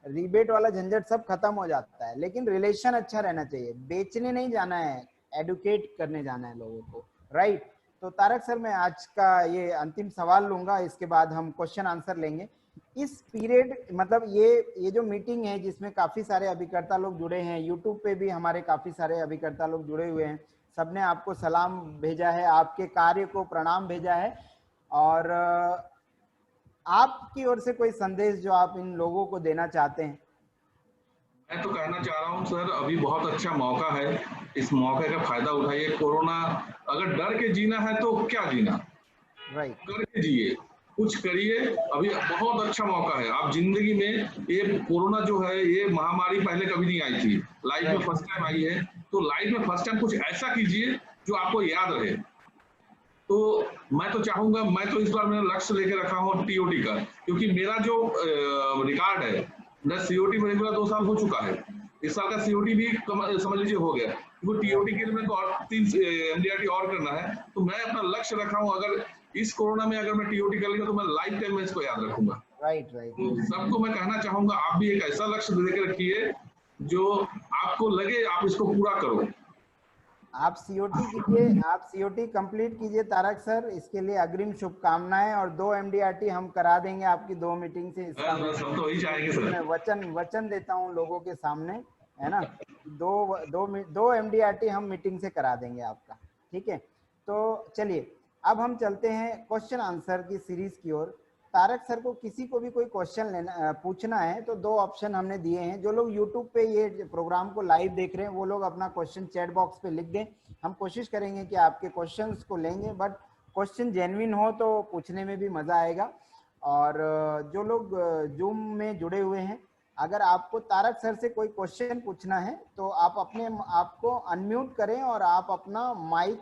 रिबेट वाला झंझट सब खत्म हो जाता है, लेकिन रिलेशन अच्छा रहना चाहिए। बेचने नहीं जाना है, एडुकेट करने जाना है लोगों को, राइट। तो तारक सर, मैं आज का ये अंतिम सवाल लूंगा, इसके बाद हम क्वेश्चन आंसर लेंगे। इस पीरियड, मतलब ये जो मीटिंग है जिसमें काफी सारे अभिकर्ता लोग जुड़े हैं, यूट्यूब पे भी हमारे काफी सारे अभिकर्ता लोग जुड़े हुए हैं, सबने आपको सलाम भेजा है, आपके कार्य को प्रणाम भेजा है, और आपकी ओर से कोई संदेश जो आप इन लोगों को देना चाहते हैं? मैं तो कहना चाह रहा हूँ सर, अभी बहुत अच्छा मौका है, इस मौके का फायदा उठाइए। कोरोना, अगर डर के जीना है तो क्या जीना, राइट, डर के जिए, कुछ करिए। अभी बहुत अच्छा मौका है। आप जिंदगी में, ये कोरोना जो है, ये महामारी पहले कभी नहीं आई थी, लाइफ में फर्स्ट टाइम आई है। तो लाइफ में फर्स्ट टाइम कुछ ऐसा कीजिए जो आपको याद रहे। तो मैं तो चाहूंगा, मैं तो इस बार मेरा लक्ष्य लेके रखा हूँ टीओटी का, क्योंकि मेरा जो रिकॉर्ड है, मेरा सीओटी में रेगुलर 2 साल हो चुका है, इस साल का सीओटी भी समझ लीजिए हो गया। वो टीओटी के लिए मेरे को और 3 एमडीआरटी और करना है। तो मैं अपना लक्ष्य रखा हूँ, अगर इस कोरोना में अगर मैं टीओटी कर लिया तो मैं लाइफ टाइम में इसको याद रखूंगा। राइट। तो सबको मैं कहना चाहूंगा, आप भी एक ऐसा लक्ष्य लेके रखिए जो आपको लगे आप इसको पूरा करो। आप सीओटी कीजिए, आप सीओटी कंप्लीट कीजिए तारक सर, इसके लिए अग्रिम शुभकामनाएं। और 2 एमडीआरटी हम करा देंगे आपकी 2 मीटिंग से, इसका बस हम तो वही चाहेंगे सर। मैं वचन देता हूं लोगों के सामने, है ना। 2 एमडीआरटी हम मीटिंग से करा देंगे आपका, ठीक है। तो चलिए अब हम चलते हैं क्वेश्चन आंसर की सीरीज की ओर। तारक सर को किसी को भी कोई क्वेश्चन लेना पूछना है तो 2 ऑप्शन हमने दिए हैं। जो लोग यूट्यूब पे ये प्रोग्राम को लाइव देख रहे हैं वो लोग अपना क्वेश्चन चैट बॉक्स पे लिख दें। हम कोशिश करेंगे कि आपके क्वेश्चंस को लेंगे, बट क्वेश्चन जेन्युइन हो तो पूछने में भी मजा आएगा। और जो लोग जूम में जुड़े हुए हैं, अगर आपको तारक सर से कोई क्वेश्चन पूछना है तो आप अपने आप को अनम्यूट करें और आप अपना माइक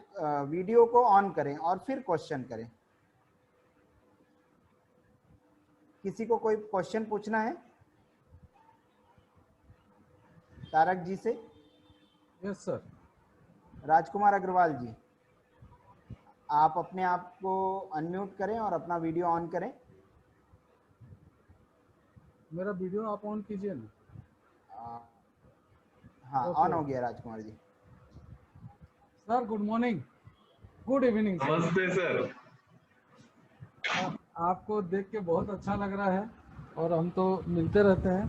वीडियो को ऑन करें और फिर क्वेश्चन करें। किसी को कोई क्वेश्चन पूछना है तारक जी से? Yes sir. राजकुमार अग्रवाल जी, आप अपने आप को अनम्यूट करें और अपना वीडियो ऑन करें। मेरा वीडियो आप ऑन कीजिए ना। हाँ, Okay. ऑन हो गया Rajkumar ji. Sir good morning, good evening. नमस्ते सर। आपको देख के बहुत अच्छा लग रहा है और हम तो मिलते रहते हैं,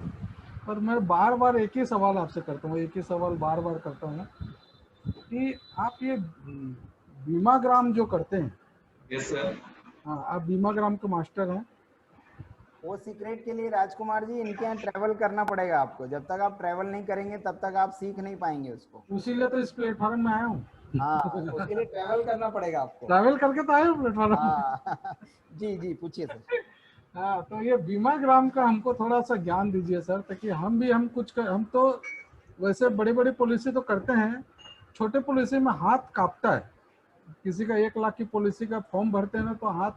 पर मैं बार बार एक ही सवाल आपसे करता हूँ, एक ही सवाल बार बार करता हूँ कि आप ये बीमाग्राम जो करते हैं। Yes sir. हाँ, आप बीमाग्राम के मास्टर हैं। वो सीक्रेट के लिए राजकुमार जी इनके यहाँ ट्रैवल करना पड़ेगा आपको। जब तक आप ट्रैवल नहीं करेंगे तब तक आप सीख नहीं पाएंगे उसको। उसीलिए तो इस प्लेटफॉर्म में आया हूँ। हाँ, उसके लिए ट्रैवल करना पड़ेगा आपको। ट्रैवल करके तो आया हूँ प्लेटफॉर्म। हाँ जी जी, पूछिए सर। हाँ, तो ये बीमाग्राम का हमको थोड़ा सा ज्ञान दीजिए सर, ताकि हम तो वैसे बड़ी बड़ी पॉलिसी तो करते हैं, छोटे पॉलिसी में हाथ कांपता है। किसी का 1 लाख की पॉलिसी का फॉर्म भरते हैं ना तो हाथ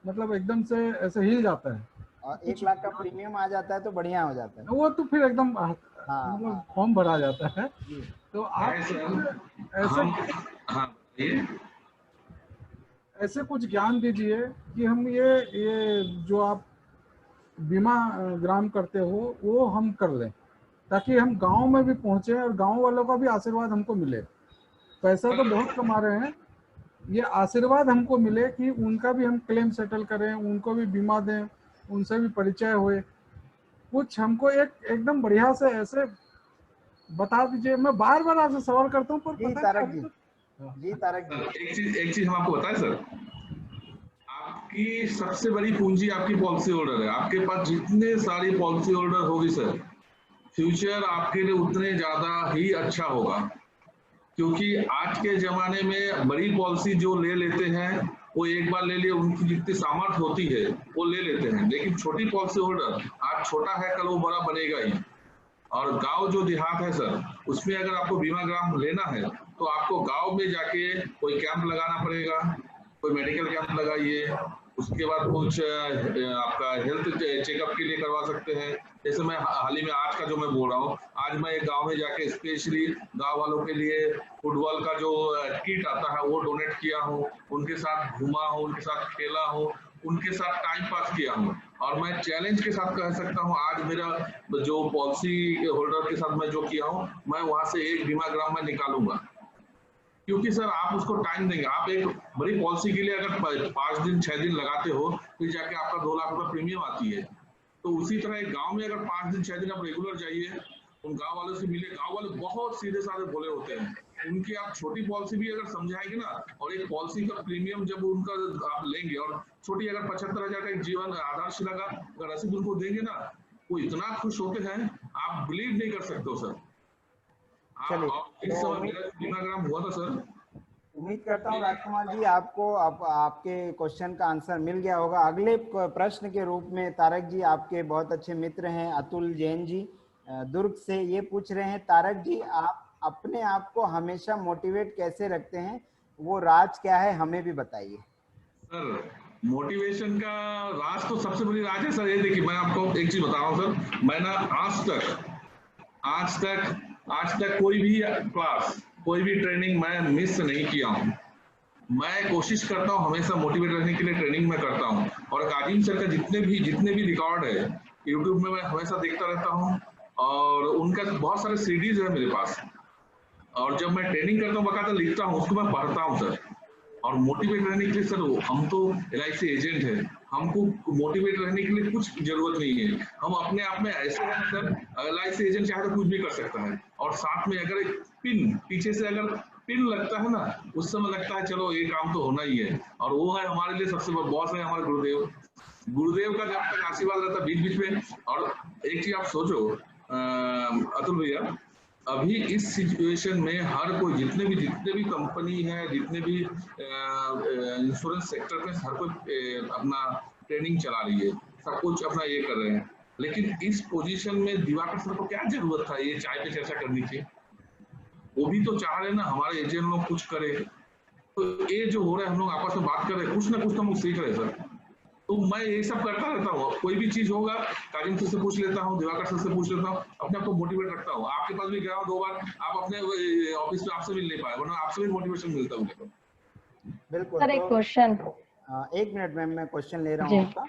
मतलब एकदम से ऐसे हिल जाता है। और 1 लाख का प्रीमियम आ जाता है तो बढ़िया हो जाता है। वो तो फिर एकदम हाँ, फॉर्म भरा जाता है। जी। तो आप ऐसे कुछ ज्ञान दीजिए कि हम ये जो आप बीमा ग्राम करते हो वो हम कर लें, ताकि हम गांव में भी पहुंचे और गांव वालों का भी आशीर्वाद हमको मिले। पैसा तो बहुत कमा रहे हैं, ये आशीर्वाद हमको मिले कि उनका भी हम क्लेम सेटल करें, उनको भी बीमा दें, उनसे भी परिचय हुए। कुछ हमको एकदम बढ़िया से ऐसे बता दीजिए। मैं बार बार आपसे सवाल करता हूँ पर जी तारक जी, जी तारक जी, एक चीज हम आपको बताएं सर, आपकी सबसे बड़ी पूंजी आपकी पॉलिसी होल्डर है। आपके पास जितने सारी पॉलिसी होल्डर होगी सर, फ्यूचर आपके लिए उतने ज्यादा ही अच्छा होगा। क्योंकि आज के जमाने में बड़ी पॉलिसी जो ले लेते हैं वो एक बार ले लिए, उनकी जितनी सामर्थ्य होती है वो ले लेते हैं, लेकिन छोटी पॉलिसी होल्डर आज छोटा है कल वो बड़ा बनेगा ही। और गांव जो देहात है सर, उसमें अगर आपको बीमा ग्राम लेना है तो आपको गांव में जाके कोई कैंप लगाना पड़ेगा, कोई मेडिकल कैंप लगाइए, उसके बाद कुछ आपका हेल्थ चेकअप के लिए करवा सकते हैं। जैसे मैं हाल ही में आज का जो मैं बोल रहा हूँ, आज मैं एक गांव में जाके स्पेशली गांव वालों के लिए फुटबॉल का जो किट आता है वो डोनेट किया हूँ, उनके साथ घूमा हूँ, उनके साथ खेला हूँ, उनके साथ टाइम पास किया हूँ। और मैं चैलेंज के साथ कह सकता हूँ, आज मेरा जो पॉलिसी होल्डर के साथ मैं जो किया हूँ, मैं वहां से एक बीमा ग्राम में निकालूंगा। क्योंकि सर आप उसको टाइम देंगे, आप एक बड़ी पॉलिसी के लिए अगर 5 दिन 6 दिन लगाते हो फिर जाके आपका 2 लाख रुपए प्रीमियम आती है। तो उसी तरह एक गांव में अगर 5 दिन 6 दिन आप रेगुलर जाइए, उन गांव वालों से मिले, गांव वाले बहुत सीधे साधे भोले होते हैं, उनकी आप छोटी पॉलिसी भी अगर समझाएंगे ना, और एक पॉलिसी का प्रीमियम जब उनका आप लेंगे और छोटी अगर 75,000 का एक जीवन आधारशिला का अगर रसीद उनको देंगे ना, वो इतना खुश होते हैं आप बिलीव नहीं कर सकते हो सर। चलिए, इस समय मेरा बीमा ग्राम हुआ था सर। उम्मीद करता हूँ राजकुमार जी आपको आपके क्वेश्चन का आंसर मिल गया होगा। अगले प्रश्न के रूप में तारक जी, आपके बहुत अच्छे मित्र हैं अतुल जैन जी दुर्ग से, ये पूछ रहे हैं, तारक जी आप अपने आप को हमेशा मोटिवेट कैसे रखते हैं वो राज क्या है हमें भी बताइए। सर मोटिवेशन का राज तो सबसे बड़ी राज है सर, ये देखिए मैं आपको एक चीज बता रहा हूँ सर, मैं ना आज तक कोई भी क्लास, कोई भी ट्रेनिंग मैं मिस नहीं किया हूँ। मैं कोशिश करता हूँ हमेशा मोटिवेट रहने के लिए, ट्रेनिंग में करता हूँ। और काजिम सर का जितने भी रिकॉर्ड है यूट्यूब में मैं हमेशा देखता रहता हूँ, और उनका बहुत सारे सीडीज है मेरे पास। और जब मैं ट्रेनिंग करता हूँ बकायदा लिखता हूँ, उसको मैं पढ़ता हूँ सर। और मोटिवेट रहने के लिए सर, हम तो LIC एजेंट है, हमको मोटिवेट रहने के लिए कुछ जरूरत नहीं है। हम अपने आप में ऐसे हैं सर, LIC एजेंट चाहे तो कुछ भी कर सकता है। और साथ में अगर एक पिन पीछे से अगर पिन लगता है ना, उस समय लगता है चलो ये काम तो होना ही है। और वो है हमारे लिए सबसे बड़ा बॉस है हमारे गुरुदेव। गुरुदेव का जब तक आशीर्वाद रहता है बीच बीच में। और एक चीज आप सोचो अतुल भैया, अभी इस सिचुएशन में हर कोई जितने भी कंपनी है, जितने भी इंश्योरेंस सेक्टर में हर कोई अपना ट्रेनिंग चला रही है, सब कुछ अपना ये कर रहे हैं। लेकिन इस पोजीशन में दिवाकर सर को क्या जरूरत था ये चाय पे चर्चा करने की? वो भी तो चाह रहे हैं ना हमारे एजेंट लोग कुछ करे। तो ये जो हो रहा है, हम लोग आपस में बात कर रहे हैं, कुछ ना कुछ तो हम लोग सीख रहे हैं सर। तो मैं ये सब करता रहता हूँ, कोई भी चीज होगा काजिम सर से पूछ लेता हूँ, दिवाकर सर से पूछ लेता हूँ, अपने आप को मोटिवेट रखता हूँ। आपके पास भी गया हूँ 2 बार, आप अपने ऑफिस में आपसे मिल नहीं पाए, वरना आपसे भी मोटिवेशन मिलता है मुझे तो। बिल्कुल। सर एक तो क्वेश्चन। 1 मिनट मैम, मैं क्वेश्चन ले रहा हूँ जी। आपका।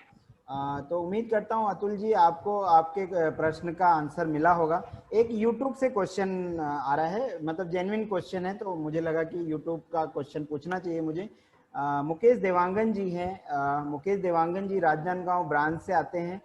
तो उम्मीद करता हूँ अतुल जी आपको आपके प्रश्न का आंसर मिला होगा। एक यूट्यूब से क्वेश्चन आ रहा है, मतलब जेन्युइन क्वेश्चन है, तो मुझे लगा कि यूट्यूब का क्वेश्चन पूछना चाहिए मुझे। मुकेश देवांगन जी हैं, मुकेश देवांगन जी राजनांदगांव ब्रांच से आते हैं।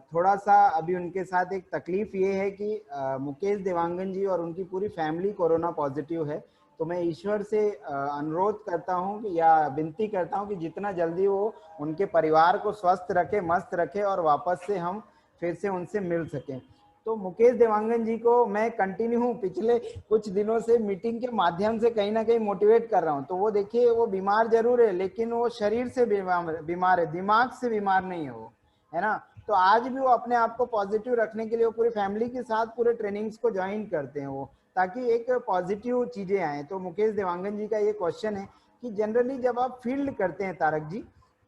थोड़ा सा अभी उनके साथ एक तकलीफ ये है कि मुकेश देवांगन जी और उनकी पूरी फैमिली कोरोना पॉजिटिव है। तो मैं ईश्वर से अनुरोध करता हूं कि या विनती करता हूं कि जितना जल्दी वो उनके परिवार को स्वस्थ रखे, मस्त रखे, और वापस से हम फिर से उनसे मिल सकें। तो मुकेश देवांगन जी को मैं कंटिन्यू पिछले कुछ दिनों से मीटिंग के माध्यम से कहीं ना कहीं मोटिवेट कर रहा हूं। तो वो देखिए, वो बीमार जरूर है, लेकिन वो शरीर से बीमार है, दिमाग से बीमार नहीं है वो, है ना। तो आज भी वो अपने आप को पॉजिटिव रखने के लिए वो पूरी फैमिली के साथ पूरे ट्रेनिंग्स को ज्वाइन करते हैं वो, ताकि एक पॉजिटिव चीजें आए। तो मुकेश देवांगन जी का ये क्वेश्चन है कि जनरली जब आप फील्ड करते हैं तारक जी,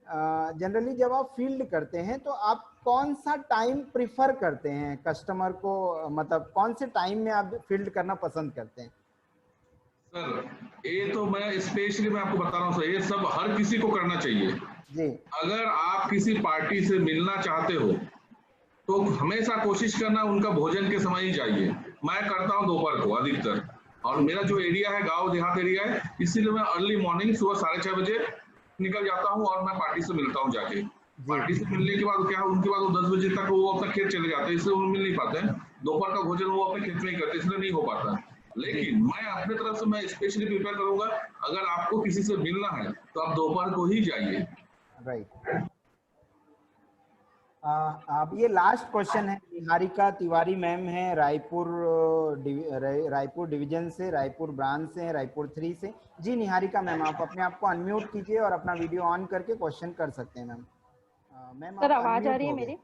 जनरली जब आप फील्ड करते हैं तो आप कौन सा टाइम प्रिफर करते हैं कस्टमर को, मतलब कौन से टाइम में आप फील्ड करना पसंद करते हैं? सर ये तो मैं स्पेशली मैं आपको बता रहा हूँ सर, ये सब हर किसी को करना चाहिए। जी अगर आप किसी पार्टी से मिलना चाहते हो तो हमेशा कोशिश करना उनका भोजन के समय ही जाइए। मैं करता हूँ दोपहर को अधिकतर, और मेरा जो एरिया है गांव देहात एरिया है, इसीलिए मैं अर्ली मॉर्निंग सुबह 6:30 बजे निकल जाता हूँ और मैं पार्टी से मिलता हूँ जाके। जी पार्टी से मिलने के बाद क्या है, उनके बाद वो 10 बजे तक वो अपना खेत चले जाते हैं, इसलिए वो मिल नहीं पाते हैं। दोपहर का भोजन वो अपने खेत में ही करते हैं, इसलिए नहीं हो पाता है। लेकिन मैं अपने तरफ से मैं स्पेशली प्रिपेयर करूंगा, अगर आपको किसी से मिलना है तो आप दोपहर को ही जाइए। राइट। अब ये लास्ट क्वेश्चन है, निहारिका तिवारी मैम है, रायपुर डिवीजन से, रायपुर ब्रांच से है, रायपुर 3 से। जी निहारिका मैम, आप अपने आप को अनम्यूट कीजिए और अपना वीडियो ऑन करके क्वेश्चन कर सकते हैं मैम। मैम सर आप आवाज आ अनम्यूट रही है हो गए। मेरी?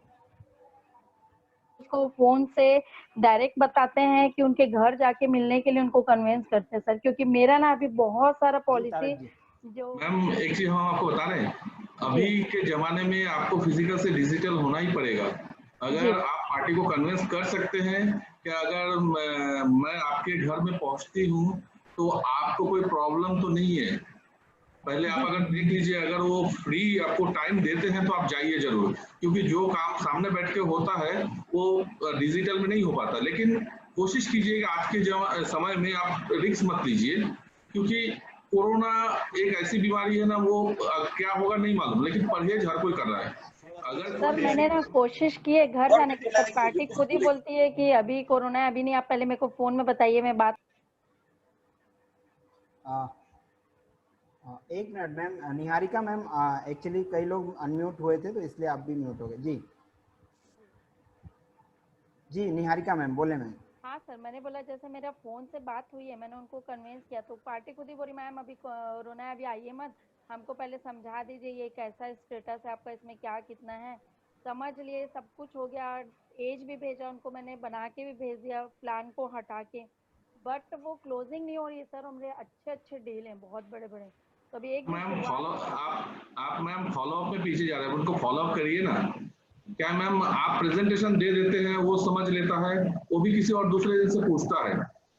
उसको फोन से डायरेक्ट बताते हैं कि उनके घर जाके मिलने के लिए उनको कन्वेंस करते हैं सर, क्योंकि मेरा ना अभी बहुत सारा जी पॉलिसी तारक जी। जो। मैम एक चीज हम आपको बता रहे हैं, जी अभी के जमाने में आपको फिजिकल से डिजिटल होना ही पड़ेगा। जी अगर आप पार्टी को कन्विंस कर सकते हैं कि अगर मैं आपके घर में पहुंचती हूँ तो आपको कोई प्रॉब्लम तो नहीं है, पहले आप जी अगर देख लीजिए, अगर वो फ्री आपको टाइम देते हैं तो आप जाइए जरूर। क्योंकि जो काम सामने बैठ के होता है वो डिजिटल में नहीं हो पाता। लेकिन कोशिश कीजिएगा आज के समय में आप रिस्क मत लीजिए, क्योंकि कोरोना एक ऐसी बीमारी है ना, वो क्या होगा नहीं मालूम, लेकिन परहेज हर कोई कर रहा है। अगर सर, कोई मैंने ना कोशिश की है घर जाने की, पर पार्टी खुद ही बोलती है कि अभी कोरोना है, अभी नहीं, आप पहले मेरे को फोन में बताइए, मैं बात। 1 minute ma'am, Niharika ma'am, actually कई लोग अनम्यूट हुए थे तो इसलिए आप भी म्यूट हो गए। जी जी निहारिका मैम बोले मैम। हाँ सर, मैंने बोला जैसे मेरा फोन से बात हुई है, मैंने उनको कन्विंस किया, तो पार्टी खुद ही बोली मैम अभी कोरोना है, अभी आइए मत, हमको पहले समझा दीजिए ये कैसा स्टेटस है आपका, इसमें क्या कितना है, समझ लिए, सब कुछ हो गया। एज भी भेजा उनको, मैंने बना के भी भेज दिया प्लान को हटा के, बट वो क्लोजिंग नहीं हो रही है सर। हमारे अच्छे अच्छे डील हैं, बहुत बड़े बड़े। तो अभी एक मैम फॉलो आप मैम फॉलो अप में पीछे जा रहे हैं, उनको फॉलो अप करिए ना। क्या मैम आप प्रेजेंटेशन दे देते हैं, वो समझ लेता है, वो भी किसी और दूसरे से पूछता है,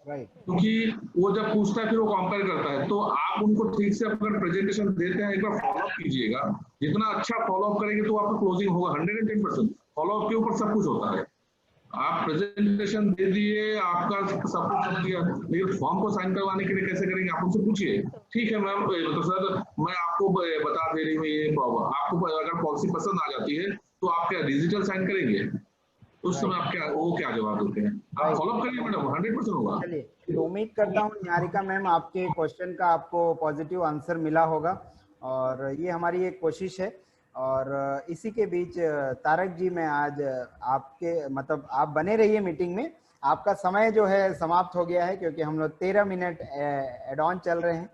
राइट। क्योंकि वो जब पूछता है फिर वो कंपेयर करता है। तो आप उनको ठीक से अगर प्रेजेंटेशन देते हैं, एक बार फॉलो अप कीजिएगा। जितना अच्छा फॉलो अप करेंगे तो आपका क्लोजिंग होगा 110%। फॉलो अप के ऊपर सब कुछ होता है। आप प्रेजेंटेशन दे दिए, आपका सब कुछ कर दिया, लेकिन फॉर्म को साइन करवाने के लिए कैसे करेंगे, आप उनसे पूछिए। ठीक है मैम, तो सर मैं आपको बता दे रही हूँ ये प्रॉब्लम। आपको अगर पॉलिसी पसंद आ जाती है तो आप क्या डिजिटल साइन करेंगे? उस समय आप क्या जवाब देते हैं? आप फॉलो अप करिए मैडम, 100% होगा। चलिए, तो उम्मीद करता हूँ निहारिका मैम आपके क्वेश्चन का आपको पॉजिटिव आंसर मिला होगा, और ये हमारी एक कोशिश है। और इसी के बीच तारक जी, मैं आज आपके मतलब आप बने रहिए मीटिंग में। आपका समय जो है समाप्त हो गया है, क्योंकि हम लोग 13 मिनट एड ऑन चल रहे हैं।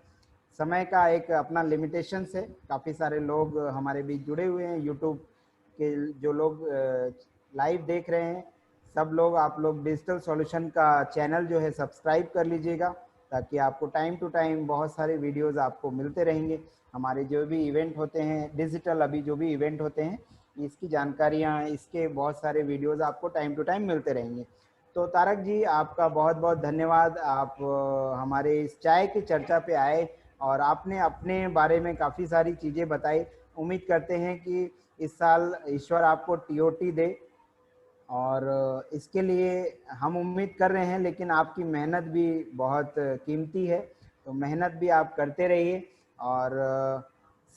समय का एक अपना लिमिटेशंस है। काफ़ी सारे लोग हमारे बीच जुड़े हुए हैं, यूट्यूब के जो लोग लाइव देख रहे हैं, सब लोग, आप लोग डिजिटल सॉल्यूशन का चैनल जो है सब्सक्राइब कर लीजिएगा, ताकि आपको टाइम टू टाइम बहुत सारे वीडियोस आपको मिलते रहेंगे। हमारे जो भी इवेंट होते हैं डिजिटल, अभी जो भी इवेंट होते हैं, इसकी जानकारियाँ, इसके बहुत सारे वीडियोस आपको टाइम टू टाइम मिलते रहेंगे। तो तारक जी, आपका बहुत बहुत धन्यवाद। आप हमारे इस चाय की चर्चा पे आए और आपने अपने बारे में काफ़ी सारी चीज़ें बताई। उम्मीद करते हैं कि इस साल ईश्वर आपको टीओटी दे, और इसके लिए हम उम्मीद कर रहे हैं, लेकिन आपकी मेहनत भी बहुत कीमती है, तो मेहनत भी आप करते रहिए। और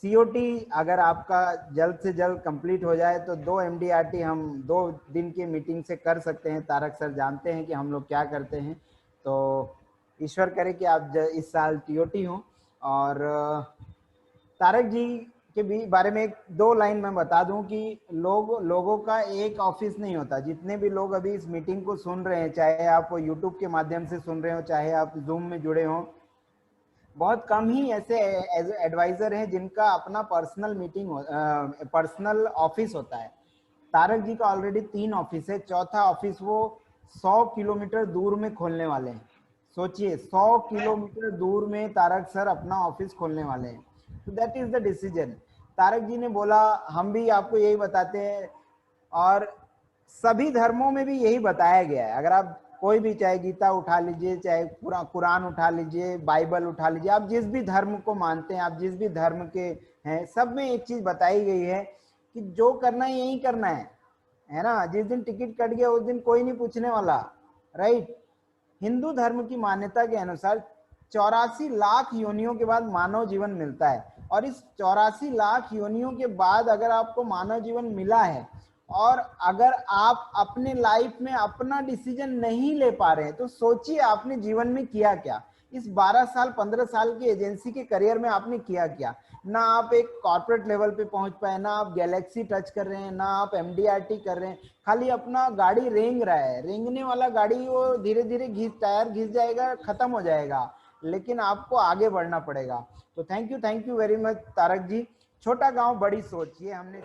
सीओटी अगर आपका जल्द से जल्द कंप्लीट हो जाए तो 2 MDRT हम 2 दिन की मीटिंग से कर सकते हैं। तारक सर जानते हैं कि हम लोग क्या करते हैं, तो ईश्वर करे कि आप इस साल टीओटी हों। और तारक जी के भी बारे में 2 लाइन मैं बता दूं कि लोगों का एक ऑफिस नहीं होता। जितने भी लोग अभी इस मीटिंग को सुन रहे हैं, चाहे आप यूट्यूब के माध्यम से सुन रहे हो, चाहे आप जूम में जुड़े हो, बहुत कम ही ऐसे एडवाइजर हैं जिनका अपना पर्सनल ऑफिस होता है। तारक जी का ऑलरेडी 3 ऑफिस है, चौथा ऑफिस वो 100 किलोमीटर दूर में खोलने वाले हैं। सोचिए, 100 किलोमीटर दूर में तारक सर अपना ऑफिस खोलने वाले हैं। तो that is the decision. Tarak ji ने बोला, हम भी आपको यही बताते हैं, और सभी धर्मों में भी यही बताया गया है। अगर आप कोई भी, चाहे गीता उठा लीजिए, चाहे कुरान उठा लीजिए, बाइबल उठा लीजिए, आप जिस भी धर्म को मानते हैं, आप जिस भी धर्म के हैं, सब में एक चीज बताई गई है कि जो करना है यही करना है ना। जिस दिन टिकट कट गया उस दिन कोई नहीं पूछने वाला, राइट। हिंदू धर्म की मान्यता के अनुसार 84 लाख योनियों के बाद मानव जीवन मिलता है, और इस 84 लाख योनियों के बाद अगर आपको मानव जीवन मिला है, और अगर आप अपने लाइफ में अपना डिसीजन नहीं ले पा रहे हैं, तो सोचिए आपने जीवन में किया क्या। इस 12 साल 15 साल की एजेंसी के करियर में आपने किया क्या। ना आप एक कॉर्पोरेट लेवल पे पहुंच पाए, ना आप गैलेक्सी टच कर रहे हैं, ना आप MDRT कर रहे हैं, खाली अपना गाड़ी रेंग रहा है। रेंगने वाला गाड़ी वो धीरे धीरे टायर घिस जाएगा, खत्म हो जाएगा, लेकिन आपको आगे बढ़ना पड़ेगा। तो thank you very much Tarak ji. छोटा गांव बड़ी सोच, ये हमने